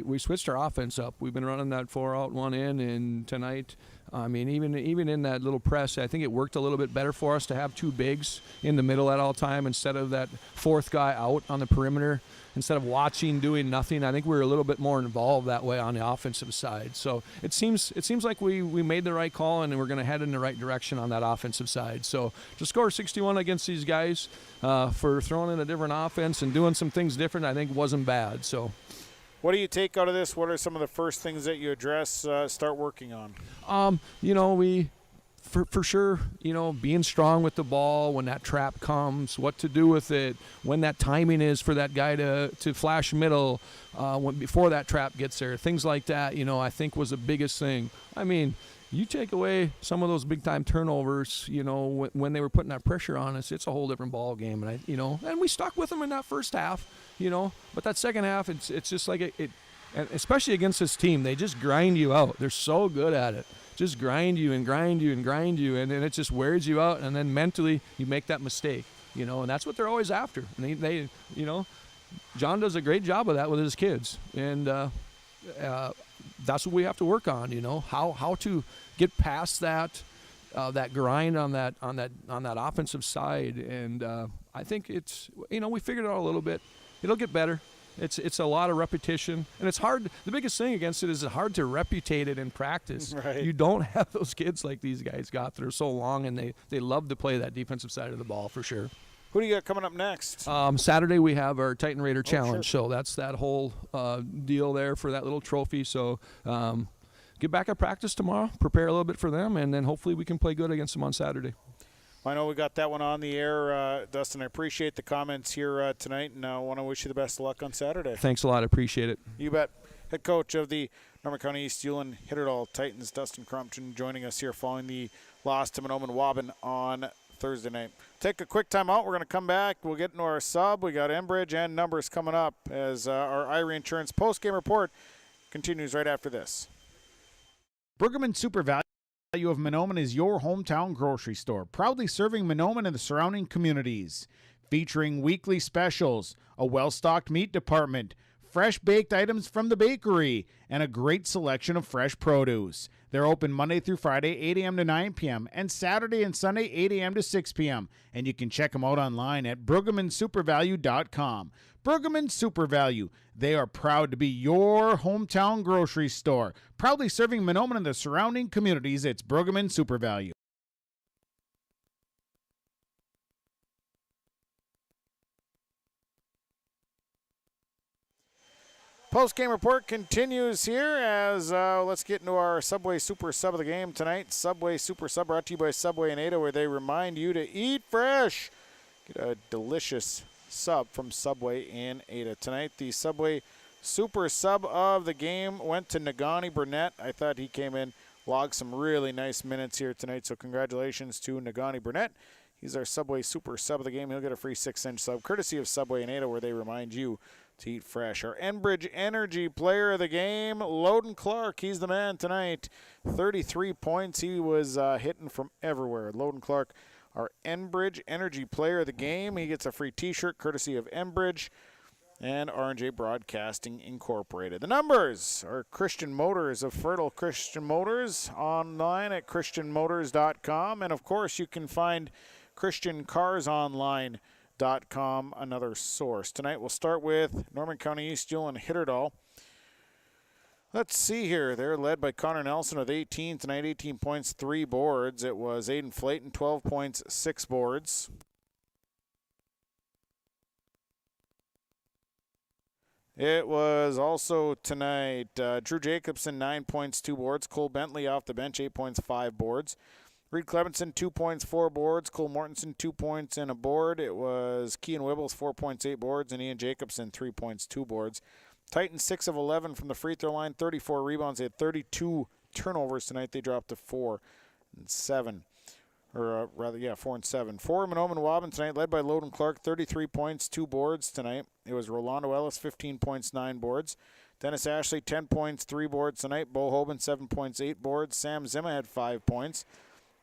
we switched our offense up. We've been running that 4 out, 1 in, and tonight, even in that little press, I think it worked a little bit better for us to have 2 bigs in the middle at all time instead of that 4th guy out on the perimeter. Instead of watching, doing nothing, I think we were a little bit more involved that way on the offensive side. So it seems like we made the right call and we're going to head in the right direction on that offensive side. So to score 61 against these guys for throwing in a different offense and doing some things different, I think wasn't bad. So, what do you take out of this? What are some of the first things that you address, start working on? We. For sure, being strong with the ball when that trap comes, what to do with it, when that timing is for that guy to flash middle before that trap gets there, things like that, I think was the biggest thing. You take away some of those big-time turnovers, when they were putting that pressure on us, it's a whole different ball game. And, and we stuck with them in that first half, but that second half, it's just like it, and especially against this team, they just grind you out. They're so good at it. Just grind you and grind you and grind you, and then it just wears you out, and then mentally you make that mistake, and that's what they're always after. And they John does a great job of that with his kids, and that's what we have to work on, how to get past that grind on that offensive side, and I think it's we figured it out a little bit. It'll get better. It's a lot of repetition, and it's hard. The biggest thing against it is it's hard to reputate it in practice. Right. You don't have those kids like these guys got that are so long, and they love to play that defensive side of the ball for sure. Who do you got coming up next? Saturday we have our Titan Raider Challenge, sure. so that's that whole deal there for that little trophy. So get back at practice tomorrow, prepare a little bit for them, and then hopefully we can play good against them on Saturday. I know we got that one on the air, Dustin. I appreciate the comments here tonight, and I want to wish you the best of luck on Saturday. Thanks a lot. I appreciate it. You bet. Head coach of the Norman County East Hewlin Hit-It-All Titans, Dustin Crumpton, joining us here following the loss to Mahnomen on Thursday night. Take a quick time out. We're going to come back. We'll get into our sub. We got Enbridge and numbers coming up as our Irie Insurance post-game report continues right after this. Pregame Super Value of Mahnomen is your hometown grocery store, proudly serving Mahnomen and the surrounding communities. Featuring weekly specials, a well-stocked meat department, fresh baked items from the bakery, and a great selection of fresh produce. They're open Monday through Friday, 8 a.m. to 9 p.m., and Saturday and Sunday, 8 a.m. to 6 p.m. And you can check them out online at PregameandSuperValue.com. Pregame Super Value. They are proud to be your hometown grocery store, proudly serving Mahnomen and the surrounding communities. It's Pregame Super Value. Post-game report continues here as let's get into our Subway Super Sub of the game tonight. Subway Super Sub brought to you by Subway and Ada, where they remind you to eat fresh. Get a delicious sub from Subway and Ada. Tonight, the Subway Super Sub of the game went to Nagani Burnett. I thought he came in, logged some really nice minutes here tonight, so congratulations to Nagani Burnett. He's our Subway Super Sub of the game. He'll get a free 6-inch sub, courtesy of Subway and Ada, where they remind you to eat fresh. Our Enbridge Energy player of the game, Loden Clark. He's the man tonight. 33 points. He was hitting from everywhere. Loden Clark, our Enbridge Energy player of the game. He gets a free t-shirt courtesy of Enbridge and R&J Broadcasting Incorporated. The numbers are Christian Motors of Fertile Christian Motors, online at christianmotors.com. And, of course, you can find christiancarsonline.com, another source. Tonight we'll start with Norman County East Hewlin Hit-It-All. Let's see here. They're led by Connor Nelson with 18 tonight, 18 points, 3 boards. It was Aiden Flayton, 12 points, 6 boards. It was also tonight Drew Jacobson, 9 points, 2 boards. Cole Bentley off the bench, 8 points, 5 boards. Reed Clemenson, 2 points, 4 boards. Cole Mortensen, 2 points and a board. It was Kean Wibbles, 4 points, 8 boards. And Ian Jacobson, 3 points, 2 boards. Titans 6 of 11 from the free throw line, 34 rebounds. They had 32 turnovers tonight. They dropped to 4 and 7. Or rather, 4 and 7. For Mahnomen Waubun tonight, led by Loden Clark, 33 points, 2 boards tonight. It was Rolando Ellis, 15 points, 9 boards. Dennis Ashley, 10 points, 3 boards tonight. Bo Hoban, 7 points, 8 boards. Sam Zimma had 5 points.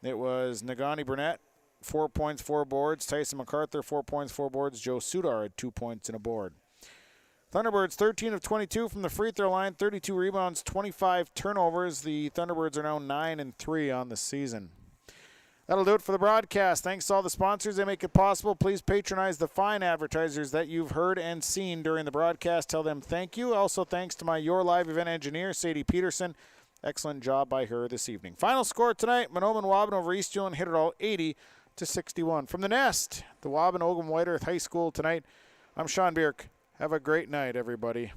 It was Nagani Burnett, 4 points, 4 boards. Tyson MacArthur, 4 points, 4 boards. Joe Sudar had 2 points and a board. Thunderbirds, 13 of 22 from the free throw line, 32 rebounds, 25 turnovers. The Thunderbirds are now 9-3 on the season. That'll do it for the broadcast. Thanks to all the sponsors that make it possible. Please patronize the fine advertisers that you've heard and seen during the broadcast. Tell them thank you. Also, thanks to my Your Live event engineer, Sadie Peterson. Excellent job by her this evening. Final score tonight, Mahnomen Waubun over East Hewlin hit it all 80-61. From the Nest, the Waubun-Ogham White Earth High School tonight, I'm Sean Bierk. Have a great night, everybody.